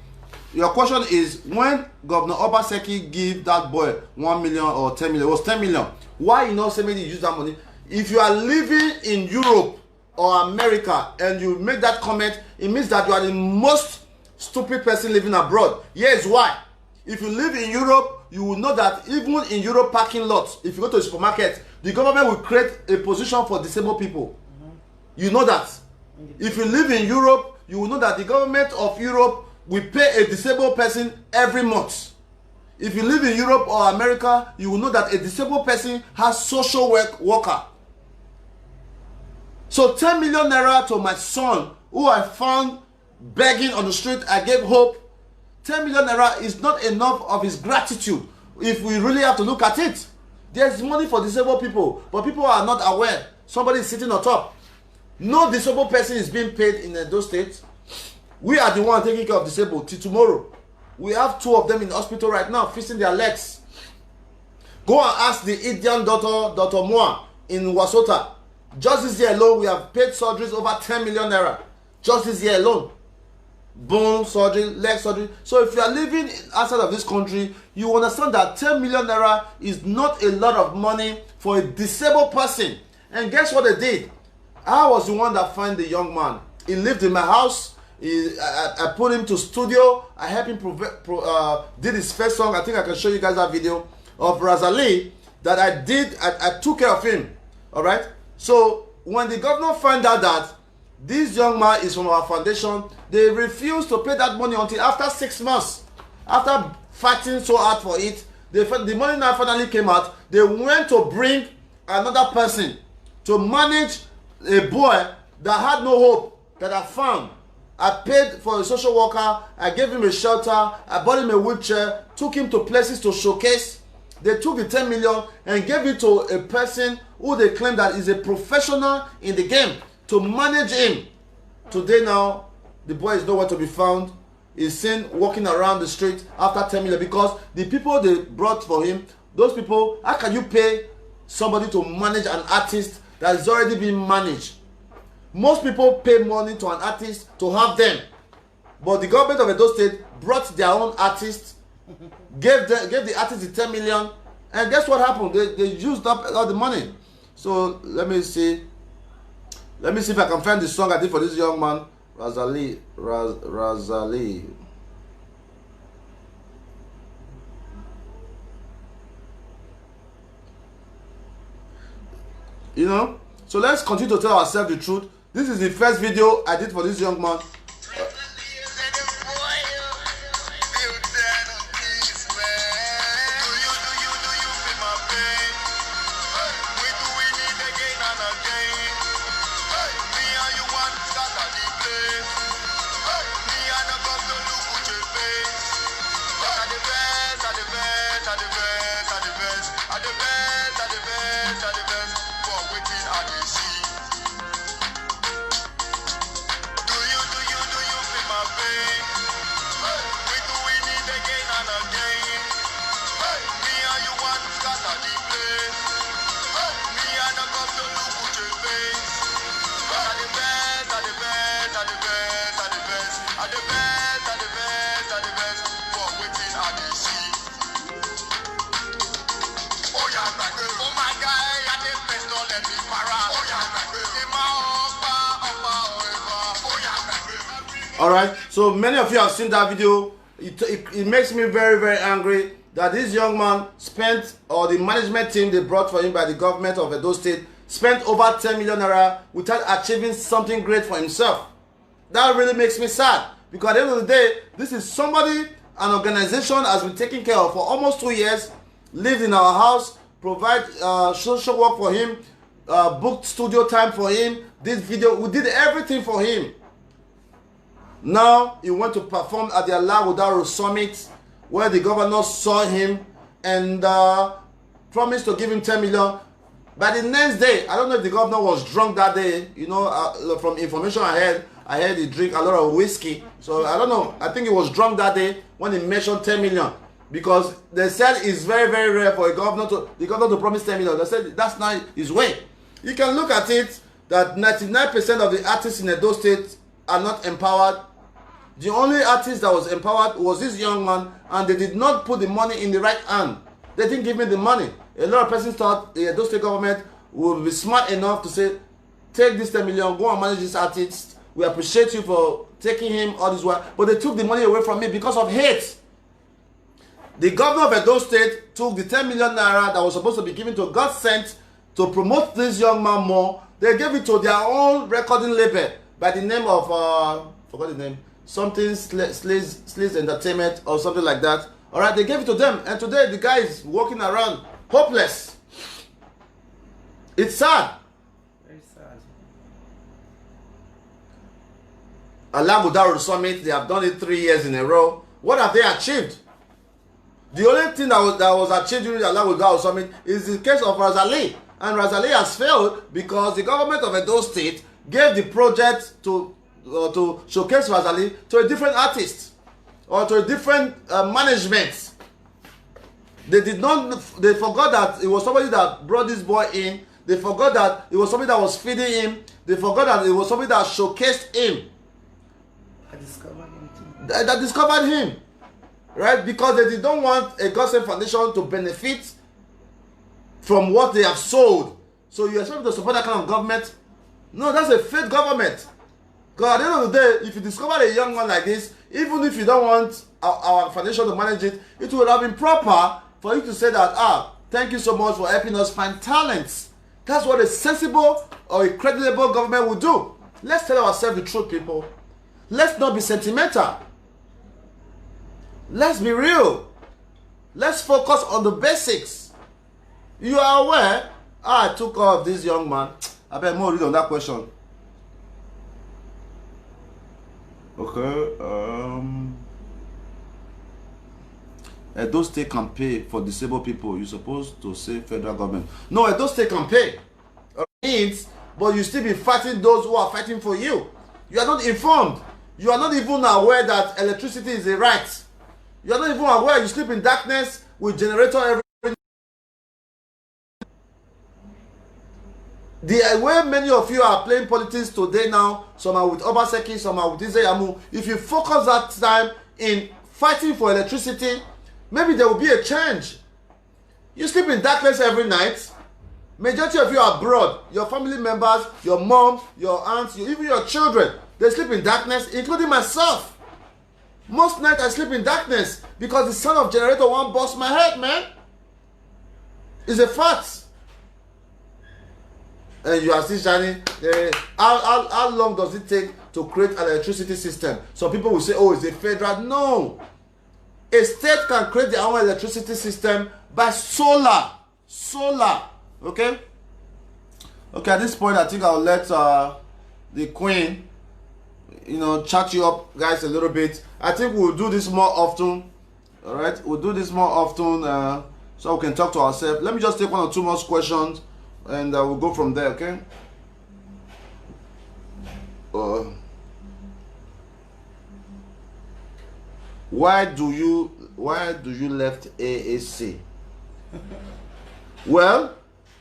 your question is, when Governor Obaseki give that boy 1 million or 10 million, it was 10 million. Why you not say maybe use that money? If you are living in Europe or America and you make that comment, it means that you are the most stupid person living abroad. Here's why. If you live in Europe, you will know that even in Europe parking lots, if you go to a supermarket, the government will create a position for disabled people. You know that. If you live in Europe, you will know that the government of Europe will pay a disabled person every month. If you live in Europe or America, you will know that a disabled person has social worker. So 10 million naira to my son, who I found begging on the street, I gave hope. 10 million naira is not enough of his gratitude if we really have to look at it. There's money for disabled people, but people are not aware. Somebody is sitting on top. No disabled person is being paid in those states. We are the one taking care of disabled till tomorrow. We have 2 of them in the hospital right now, fixing their legs. Go and ask the Indian Dr. Moa in Wasota. Just this year alone, we have paid surgeries over 10 million naira. Just this year alone. Bone surgery, leg surgery. So if you are living outside of this country, you understand that 10 million naira is not a lot of money for a disabled person. And guess what they did? I was the one that found the young man. He lived in my house. I put him to studio. I helped him did his first song. I think I can show you guys that video of Rosalie that I did. I took care of him. All right. So when the governor found out that this young man is from our foundation, they refused to pay that money until after 6 months. After fighting so hard for it, the money now finally came out. They went to bring another person to manage a boy that had no hope, that I found. I paid for a social worker. I gave him a shelter. I bought him a wheelchair, took him to places to showcase. They took the 10 million and gave it to a person who they claim that is a professional in the game to manage him. Today now, the boy is nowhere to be found. He's seen walking around the street after 10 million because the people they brought for him, those people, how can you pay somebody to manage an artist that is already being managed? Most people pay money to an artist to have them. But the government of Edo State brought their own artist, gave the artist the 10 million, and guess what happened? They used up all the money. So let me see. Let me see if I can find the song I did for this young man, Rosalie. You know? So let's continue to tell ourselves the truth. This is the first video I did for this young man. All right, so many of you have seen that video. It makes me very, very angry that this young man spent, or the management team they brought for him by the government of Edo State, spent over 10 million naira without achieving something great for himself. That really makes me sad, because at the end of the day, this is somebody, an organization has been taking care of for almost 2 years, lived in our house, provide social work for him, booked studio time for him, did video, we did everything for him. Now he went to perform at the Alawudaro Summit, where the governor saw him and promised to give him 10 million. By the next day, I don't know if the governor was drunk that day. You know, from information I heard he drink a lot of whiskey. So I don't know. I think he was drunk that day when he mentioned 10 million. Because they said it's very, very rare for the governor to promise 10 million. They said that's not his way. You can look at it that 99% of the artists in Edo State are not empowered. The only artist that was empowered was this young man, and they did not put the money in the right hand. They didn't give me the money. A lot of persons thought the Edo State government would be smart enough to say, take this 10 million, go and manage this artist. We appreciate you for taking him all this while. But they took the money away from me because of hate. The governor of Edo State took the 10 million naira that was supposed to be given to God sent to promote this young man more. They gave it to their own recording label by the name of, forgot the name, something Slays Entertainment or something like that. All right, they gave it to them, and today the guy is walking around hopeless. It's sad. Very sad. Alawudaro Summit, they have done it 3 years in a row. What have they achieved? The only thing that was achieved during the Alawudaro Summit is the case of Rosalie. And Rosalie has failed because the government of Edo State gave the project to showcase Rosalie to a different artist or to a different management. They forgot that it was somebody that brought this boy in. They forgot that it was somebody that was feeding him. They forgot that it was somebody that showcased him. I discovered him too. That discovered him. Right? Because they don't want a gospel foundation to benefit from what they have sold. So you expect to support that kind of government? No, that's a fake government. Because at the end of the day, if you discover a young man like this, even if you don't want our foundation to manage it, it would have been proper for you to say that, thank you so much for helping us find talents. That's what a sensible or a credible government would do. Let's tell ourselves the truth, people. Let's not be sentimental. Let's be real. Let's focus on the basics. You are aware, I took care of this young man. I bet more read on that question. Okay. Edo State can pay for disabled people. You're supposed to say federal government. No, Edo State can pay. Means, but you still be fighting those who are fighting for you. You are not informed. You are not even aware that electricity is a right. You are not even aware you sleep in darkness with generator every. The way many of you are playing politics today now, some are with Osagie, some are with Ize-Iyamu. If you focus that time in fighting for electricity, maybe there will be a change. You sleep in darkness every night. Majority of you are abroad. Your family members, your mom, your aunts, even your children, they sleep in darkness, including myself. Most nights I sleep in darkness because the sound of generator won't bust my head, man. It's a fact. And you are still shining. How long does it take to create an electricity system? Some people will say, oh, it's a federal. No. A state can create their own electricity system by solar. Solar. Okay? Okay, at this point, I think I'll let the Queen, chat you up, guys, a little bit. I think we'll do this more often. All right? We'll do this more often so we can talk to ourselves. Let me just take one or two more questions. And we'll go from there, okay? Why do you left AAC? Well,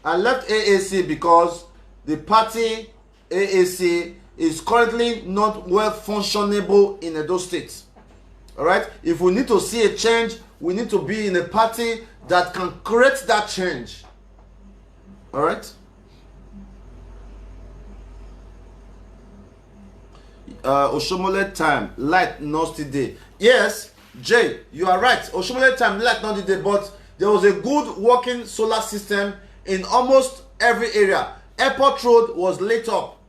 I left AAC because the party AAC is currently not well functionable in Edo State. All right? If we need to see a change, we need to be in a party that can create that change. All right. Oshomole time, light not today. Yes, Jay, you are right. Oshomole time, light not today, but there was a good working solar system in almost every area. Airport Road was lit up.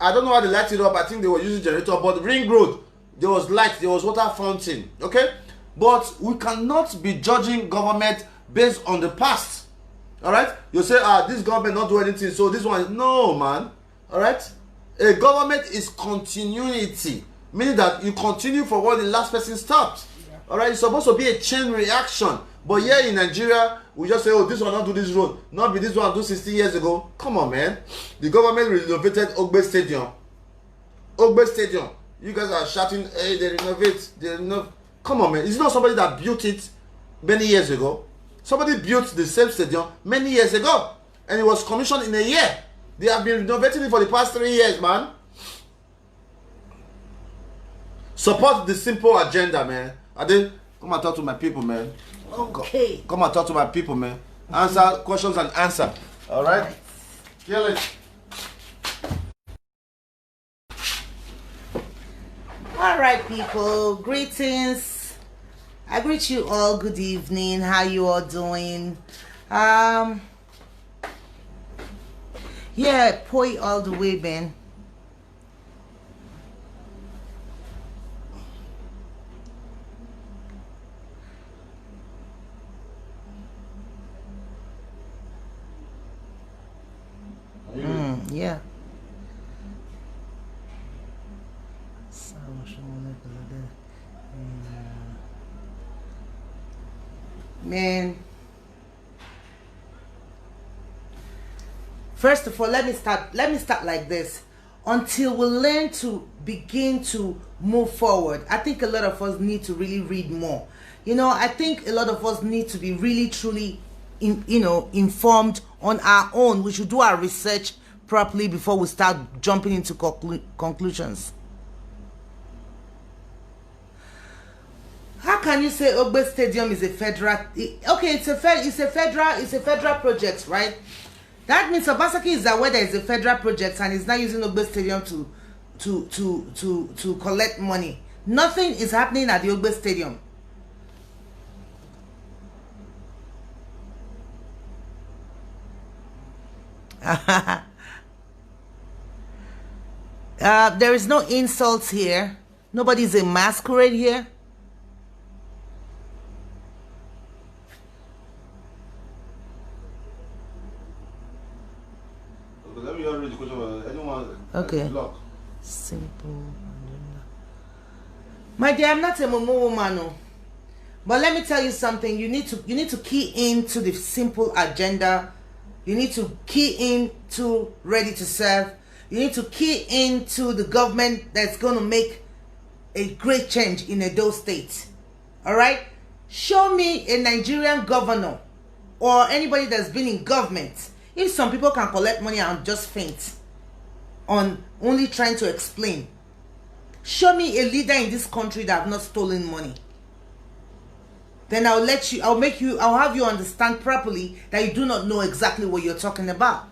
I don't know how they light it up. I think they were using generator, but Ring Road, there was light, there was water fountain. Okay, but we cannot be judging government based on the past. All right, you say, this government not do anything, so this one, no, man. All right, a government is continuity, meaning that you continue for what the last person stopped. Yeah. All right, it's supposed to be a chain reaction, but here in Nigeria, we just say, oh, this one not do this road, not be this one do 60 years ago. Come on, man. The government renovated Ogbe Stadium. Ogbe Stadium. You guys are shouting, hey, they renovate, they renovate. Come on, man. It's not somebody that built it many years ago. Somebody built the same stadium many years ago, and it was commissioned in a year. They have been renovating it for the past 3 years, man. Support the simple agenda, man. Ade, come and talk to my people, man. Okay. Come and talk to my people, man. Answer questions and answer. All right? Kill it. All right, people. Greetings. I greet you all. Good evening. How you all doing? Yeah, poi all the way, man. Yeah. Man, first of all, let me start like this. Until we learn to begin to move forward, I think a lot of us need to really read more. I think a lot of us need to be really truly informed on our own. We should do our research properly before we start jumping into conclusions. How can you say Ogbe Stadium is a federal? Okay, it's a federal project, right? That means Osagie is aware there is a federal project and is now using Ogbe Stadium to collect money. Nothing is happening at the Ogbe Stadium. There is no insults here. Nobody's a masquerade here. Okay, let me just read the question. Anyone? Okay. Simple. My dear, I'm not a momo woman, no. But let me tell you something. You need to key into the simple agenda. You need to key into ready to serve. You need to key into the government that's going to make a great change in Edo State. All right? Show me a Nigerian governor or anybody that's been in government. If some people can collect money and just faint on only trying to explain. Show me a leader in this country that have not stolen money. Then I'll have you understand properly that you do not know exactly what you're talking about.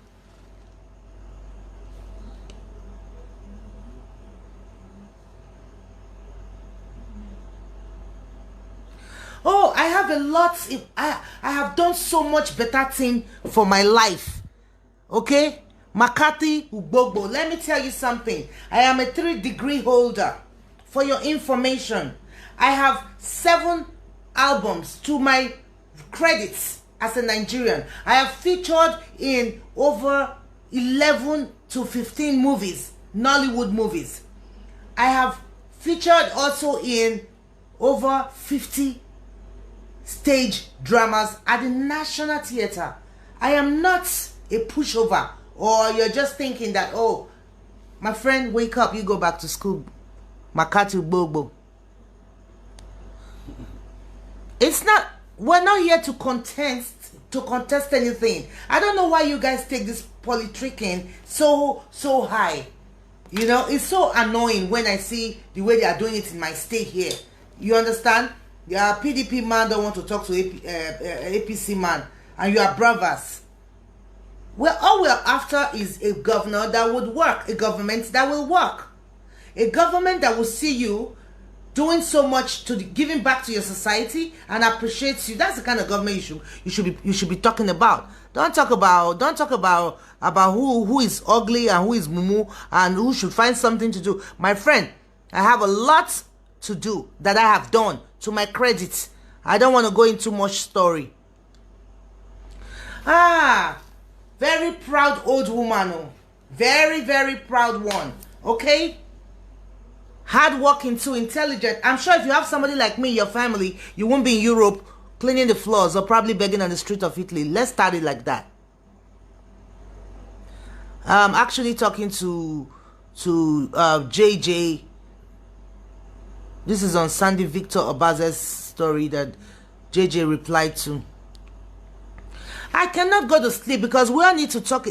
Oh, I have a lot. I have done so much better thing for my life. Okay? Makati Ugbogbo. Let me tell you something. I am a 3-degree holder. For your information, I have 7 albums to my credits as a Nigerian. I have featured in over 11 to 15 movies, Nollywood movies. I have featured also in over 50 stage dramas at the National Theatre. I am not a pushover, or you're just thinking that, oh, my friend, wake up, you go back to school. Makati Bobo. It's not, we're not here to contest anything. I don't know why you guys take this politicking so high. You know, it's so annoying when I see the way they are doing it in my state here. You understand? You are a PDP man, don't want to talk to APC man, and you are brothers. Well, all we're after is a governor that would work, a government that will work, a government that will see you doing so much to giving back to your society and appreciates you. That's the kind of government you should be talking about. Don't talk about who is ugly and who is mumu and who should find something to do. My friend, I have a lot to do that I have done to my credit. I don't want to go into much story. Very proud old woman. Oh. Very, very proud one. Okay? Hardworking too, intelligent. I'm sure if you have somebody like me, your family, you won't be in Europe cleaning the floors or probably begging on the street of Italy. Let's start it like that. I'm actually talking to JJ. This is on Sandy Victor Obaze's story that JJ replied to. I cannot go to sleep because we all need to talk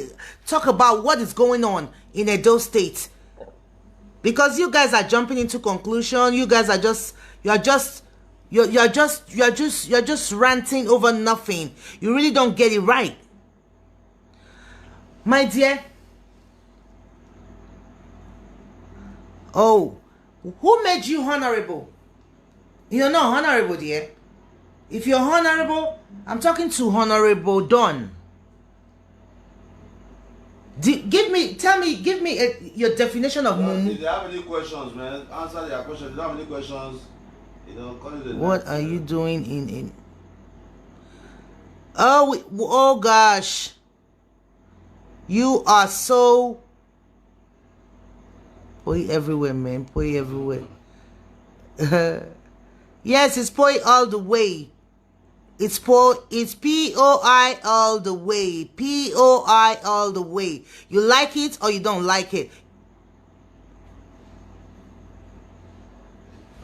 about what is going on in Edo State. Because you guys are jumping into conclusion. You guys are you're just ranting over nothing. You really don't get it right. My dear. Oh, who made you honorable? You're not honorable, dear. If you're honorable, I'm talking to Honorable Don. Give me your definition of mumu. If they have any questions, man, answer their questions. If they don't have any questions, call it. What are you doing in? Oh gosh, you are so poi everywhere, man. Poi everywhere. Yes, it's poi all the way. It's POI all the way. POI all the way. You like it or you don't like it.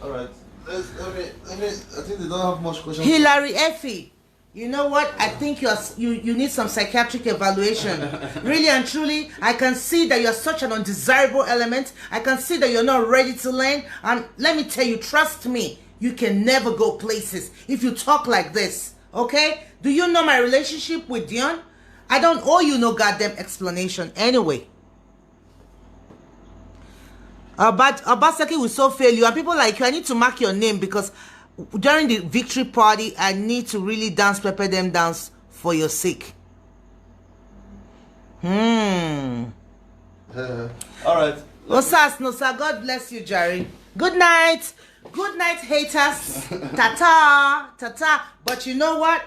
All right. I think they don't have much questions. Hilary Effie, you know what? I think you need some psychiatric evaluation. Really and truly, I can see that you're such an undesirable element. I can see that you're not ready to learn. And let me tell you, trust me, you can never go places if you talk like this. Okay? Do you know my relationship with Dion? I don't owe you no goddamn explanation anyway. Obaseki will so fail you, and people like you, I need to mark your name, because during the victory party, I need to really dance pepper them dance for your sake. All right. Osas, no sir, God bless you, Jerry. Good night. Good night, haters. Tata, tata. But you know what?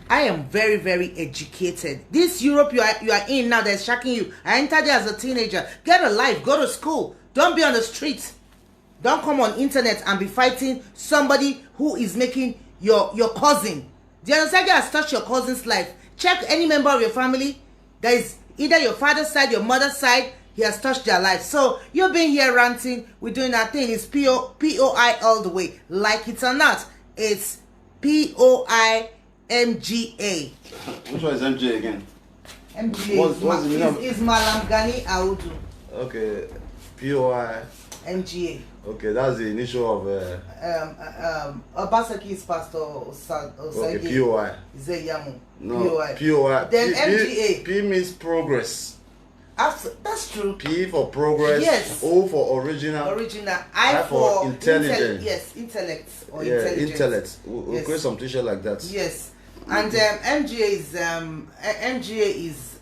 I am very, very educated. This Europe you are in now that's shocking you. I entered there as a teenager. Get a life, go to school. Don't be on the street. Don't come on internet and be fighting somebody who is making your cousin. The Osagie has touched your cousin's life. Check any member of your family. That is either your father's side, your mother's side. He has touched their life. So you've been here ranting. We're doing our thing. It's POI all the way. Like it or not, it's POI MGA. Which one is MGA again? MGA what's the meaning is Malam Gani Audu. Okay, POI. MGA. Okay, that's the initial of Obaseki is Pastor Osagie POI. Ize-Iyamu. No, POI. POI. Then MGA. P means progress. That's true. P for progress. Yes. O for original. I for intelligent. Yes, intellect or Yeah, intelligence. intellect. We'll create some t-shirt like that. Yes, and MGA is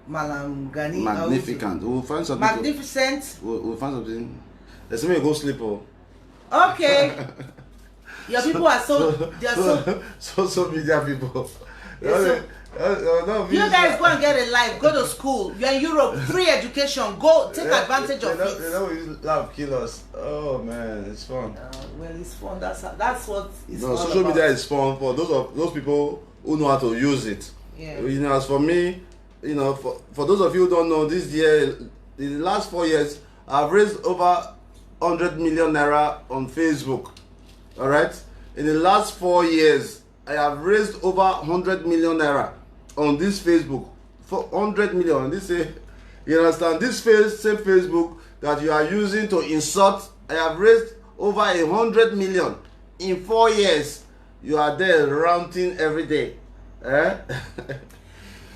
Malam Gani. Magnificent. We'll find something. Magnificent. We'll find something. Let's say we go sleep. Oh. Okay. Your people are social media people. You guys go and get a life. Go to school. You're in Europe. Free education. Go take advantage of it. They know love kill us. Oh man, it's fun. Well, it's fun. That's what it's no, all social about. media is fun for those people who know how to use it. Yeah. You know, as for me, you know, for those of you who don't know, this year, the last 4 years, I've raised over 100 million naira on Facebook. All right, in the last 4 years, I have raised over 100 million naira on this Facebook. For 100 million. This you understand? This same Facebook that you are using to insult, I have raised over 100 million in 4 years. You are there ranting every day. Eh?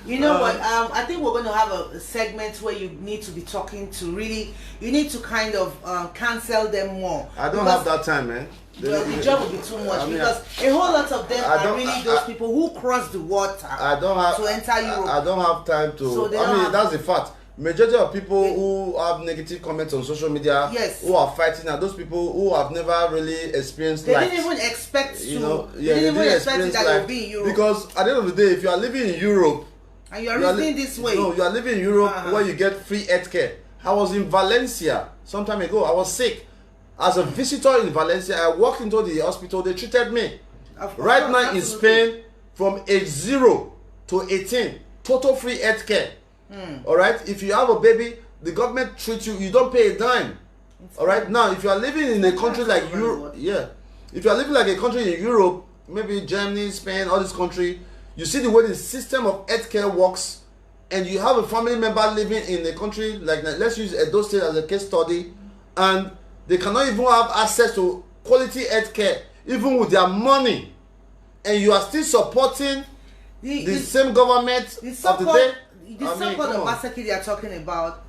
You know what? I think we're going to have a segment where you need to be talking to really. You need to kind of cancel them more. I don't have that time, man. Well, the job will be too much because a whole lot of them are really those people who cross the water to enter Europe. I don't have time to. So that's the fact. Majority of people who have negative comments on social media, yes, who are fighting, are those people who have never really experienced life. They didn't even expect to. You know, they didn't even expect that you'll be in Europe. Because at the end of the day, if you are living in Europe and you are reasoning this way, no, you are living in Europe where you get free healthcare. I was in Valencia some time ago. I was sick. As a visitor in Valencia, I walked into the hospital. They treated me. Right now in Spain, from age 0 to 18, total free healthcare. All right. If you have a baby, the government treats you. You don't pay a dime. All right. Now, if you are living in a country like Europe, if you are living like a country in Europe, maybe Germany, Spain, all this country, you see the way the system of healthcare works, and you have a family member living in a country like, let's use Edo State as a case study, and they cannot even have access to quality healthcare, even with their money, and you are still supporting the same government of the day. The so-called Obaseki they are talking about,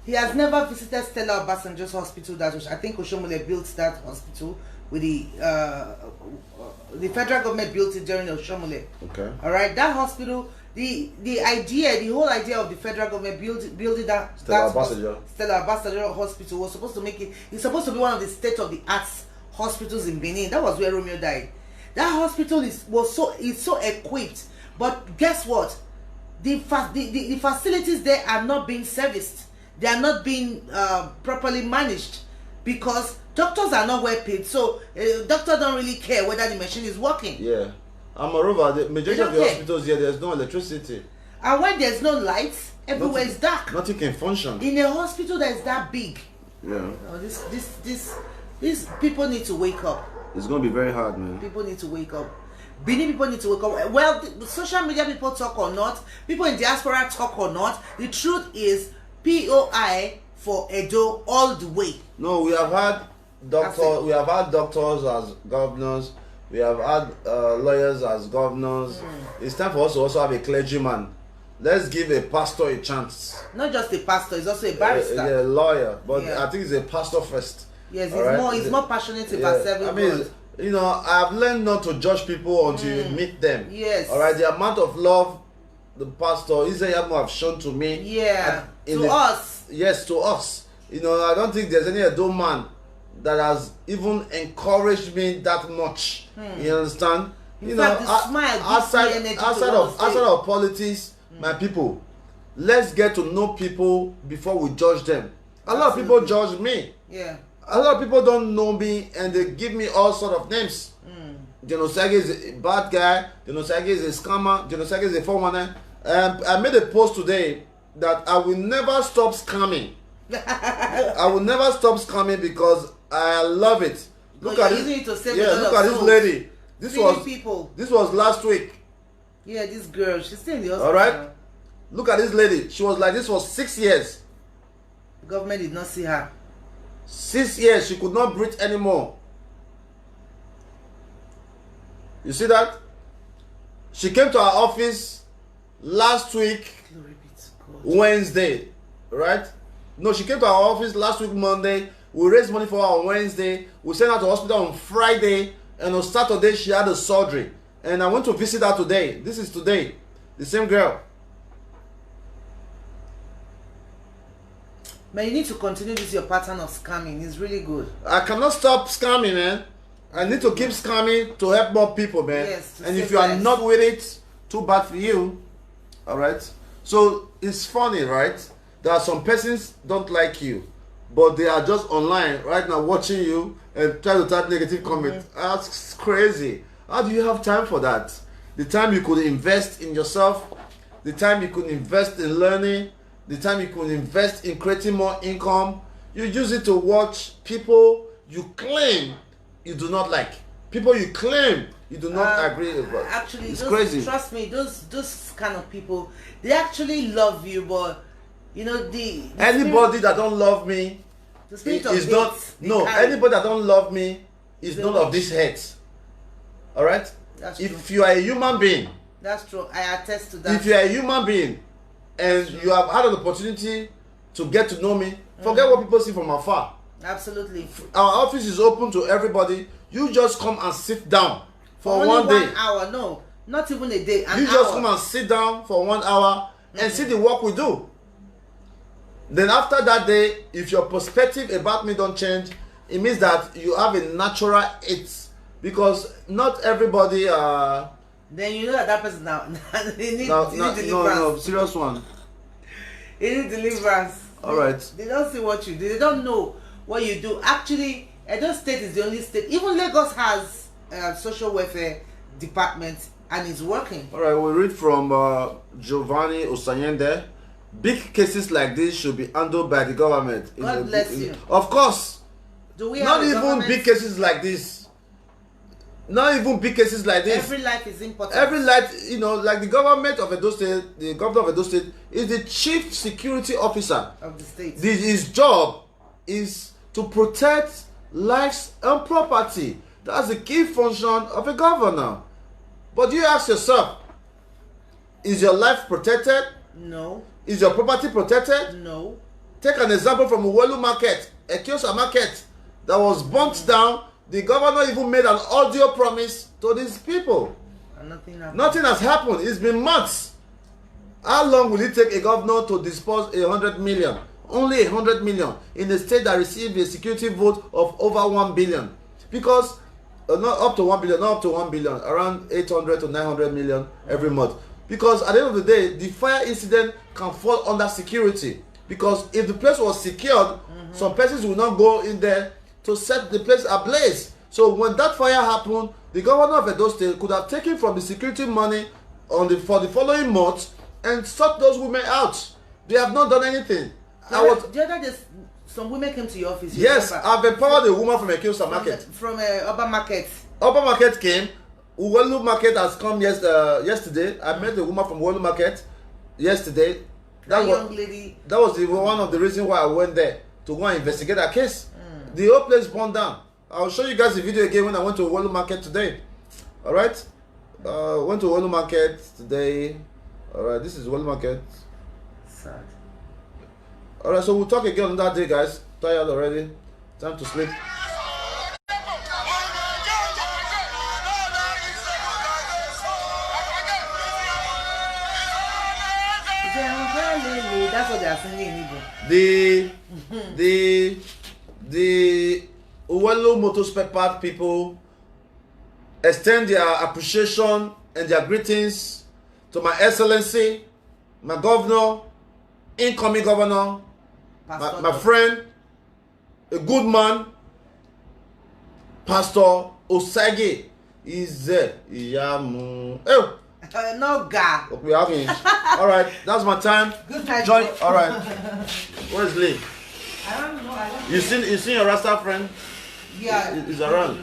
he has never visited Stella Obasanjo's hospital. That was, I think Oshomole built that hospital with the federal government built it during Oshomole. Okay. All right, that hospital. The whole idea of the federal government building that Stella Obasanjo hospital was supposed to make it. It's supposed to be one of the state-of-the-art hospitals in Benin. That was where Romeo died. That hospital is so equipped, but guess what? The facilities there are not being serviced. They are not being properly managed because doctors are not well paid. So doctors don't really care whether the machine is working. Yeah. And moreover, the majority of the hospitals here, there's no electricity. And when there's no lights, everywhere is dark. Nothing can function. In a hospital that is that big, yeah. These people need to wake up. It's going to be very hard, man. People need to wake up. Benin people need to wake up. Well, the social media people talk or not, people in diaspora talk or not, the truth is POI for Edo all the way. No, we have had doctors as governors. We have had lawyers as governors. It's time for us to also have a clergyman let's give a pastor a chance. Not just a pastor, he's also a barrister. Yeah, a lawyer, but Yeah. I think he's a pastor first. Yes, he's All more passionate about serving God. You know, I've learned not to judge people until you meet them. Yes. All right, the amount of love the Pastor Ize-Iyamu have shown to me. Yeah. To us. Yes, to us. You know, I don't think there's any adult man that has even encouraged me that much. You understand? In fact, the smile gives me energy outside of politics, my people, let's get to know people before we judge them. A lot of people judge me. Yeah. A lot of people don't know me and they give me all sort of names. Dion Osagie is a bad guy. Dion Osagie is a scammer. Dion Osagie is a 419. I made a post today that I will never stop scamming. I will never stop scamming because I love it. Look at this. Yeah, look at this lady. This was last week. Yeah, this girl, she's still in the hospital. All right. Look at this lady. She was like this for 6 years. The government did not see her. 6 years, she could not breathe anymore. You see that? She came to our office last week, Wednesday, right? No, she came to our office last week, Monday. We raised money for her on Wednesday. We sent her to hospital on Friday, and on Saturday she had a surgery. And I went to visit her today. This is today. The same girl. Man, you need to continue this your pattern of scamming. It's really good. I cannot stop scamming, man. I need to keep scamming to help more people, man. Yes, and if you are not with it, too bad for you. All right. So it's funny, right? There are some persons don't like you, but they are just online right now watching you and try to type negative comments. That's crazy. How do you have time for that? The time you could invest in yourself, the time you could invest in learning, the time you could invest in creating more income, you use it to watch people you claim you do not like. People you claim you do not agree with. Actually, it's crazy. Trust me, those kind of people, they actually love you, but you know anybody that don't love me is not anybody that don't love me is none of this hate. All right. That's if true. You are a human being, that's true. I attest to that. If you are a human being and you have had an opportunity to get to know me, forget what people see from afar. Absolutely. Our office is open to everybody. You just come and sit down for only 1 day. 1 hour. No, not even a day. You just come and sit down for 1 hour and see the work we do. Then after that day, if your perspective about me don't change, it means that you have a natural hate, because not everybody then you know that person now they need deliverance. No, serious one. They need deliverance. All right. They don't see what you do. They don't know what you do. Actually, Edo State is the only state. Even Lagos has social welfare department and it's working. All right, we read from Giovanni Osanyende. Big cases like this should be handled by the government. God bless you. Of course. Do we not have even big cases like this. Not even big cases like this. Every life is important. Every life, you know, like the government of Edo State, the governor of Edo State is the chief security officer of the state. His job is to protect lives and property. That's the key function of a governor. But you ask yourself, is your life protected? No. Is your property protected? No. Take an example from Uwelu Market, a Kiosa market that was burnt down. The governor even made an audio promise to these people. And nothing happened. Nothing has happened. It's been months. How long will it take a governor to dispose 100 million? Only 100 million in a state that received a security vote of over 1 billion. Because not up to 1 billion, not up to 1 billion, around 800 to 900 million every month. Because at the end of the day, the fire incident can fall under security. Because if the place was secured, some persons will not go in there to set the place ablaze. So when that fire happened, the governor of Edo State could have taken from the security money for the following month and sought those women out. They have not done anything. The other day, some women came to your office. Yes, I've empowered a woman from a Kiosa market. From Urban Market. Urban Market came. Uwelu Market has come yesterday. I met a woman from Uwelu Market yesterday. That young lady. That was one of the reasons why I went there, to go and investigate her case. The whole place burned down. I'll show you guys the video again when I went to Uwelu Market today. Alright? Went to Uwelu Market today. All right, this is Well Market. Sad. All right, so we'll talk again on that day, guys. Tired already? Time to sleep. That's what they are singing in Igbo. The Uwelu Motor Spare Part people extend their appreciation and their greetings to my excellency, my governor, incoming governor, my friend, a good man, Pastor Osagie Ize-Iyamu. Oh, No guy. okay, okay. All right, that's my time. Good night. Join. All right. Where's Lee? I don't know. You seen your Rasta friend? Yeah. He's around.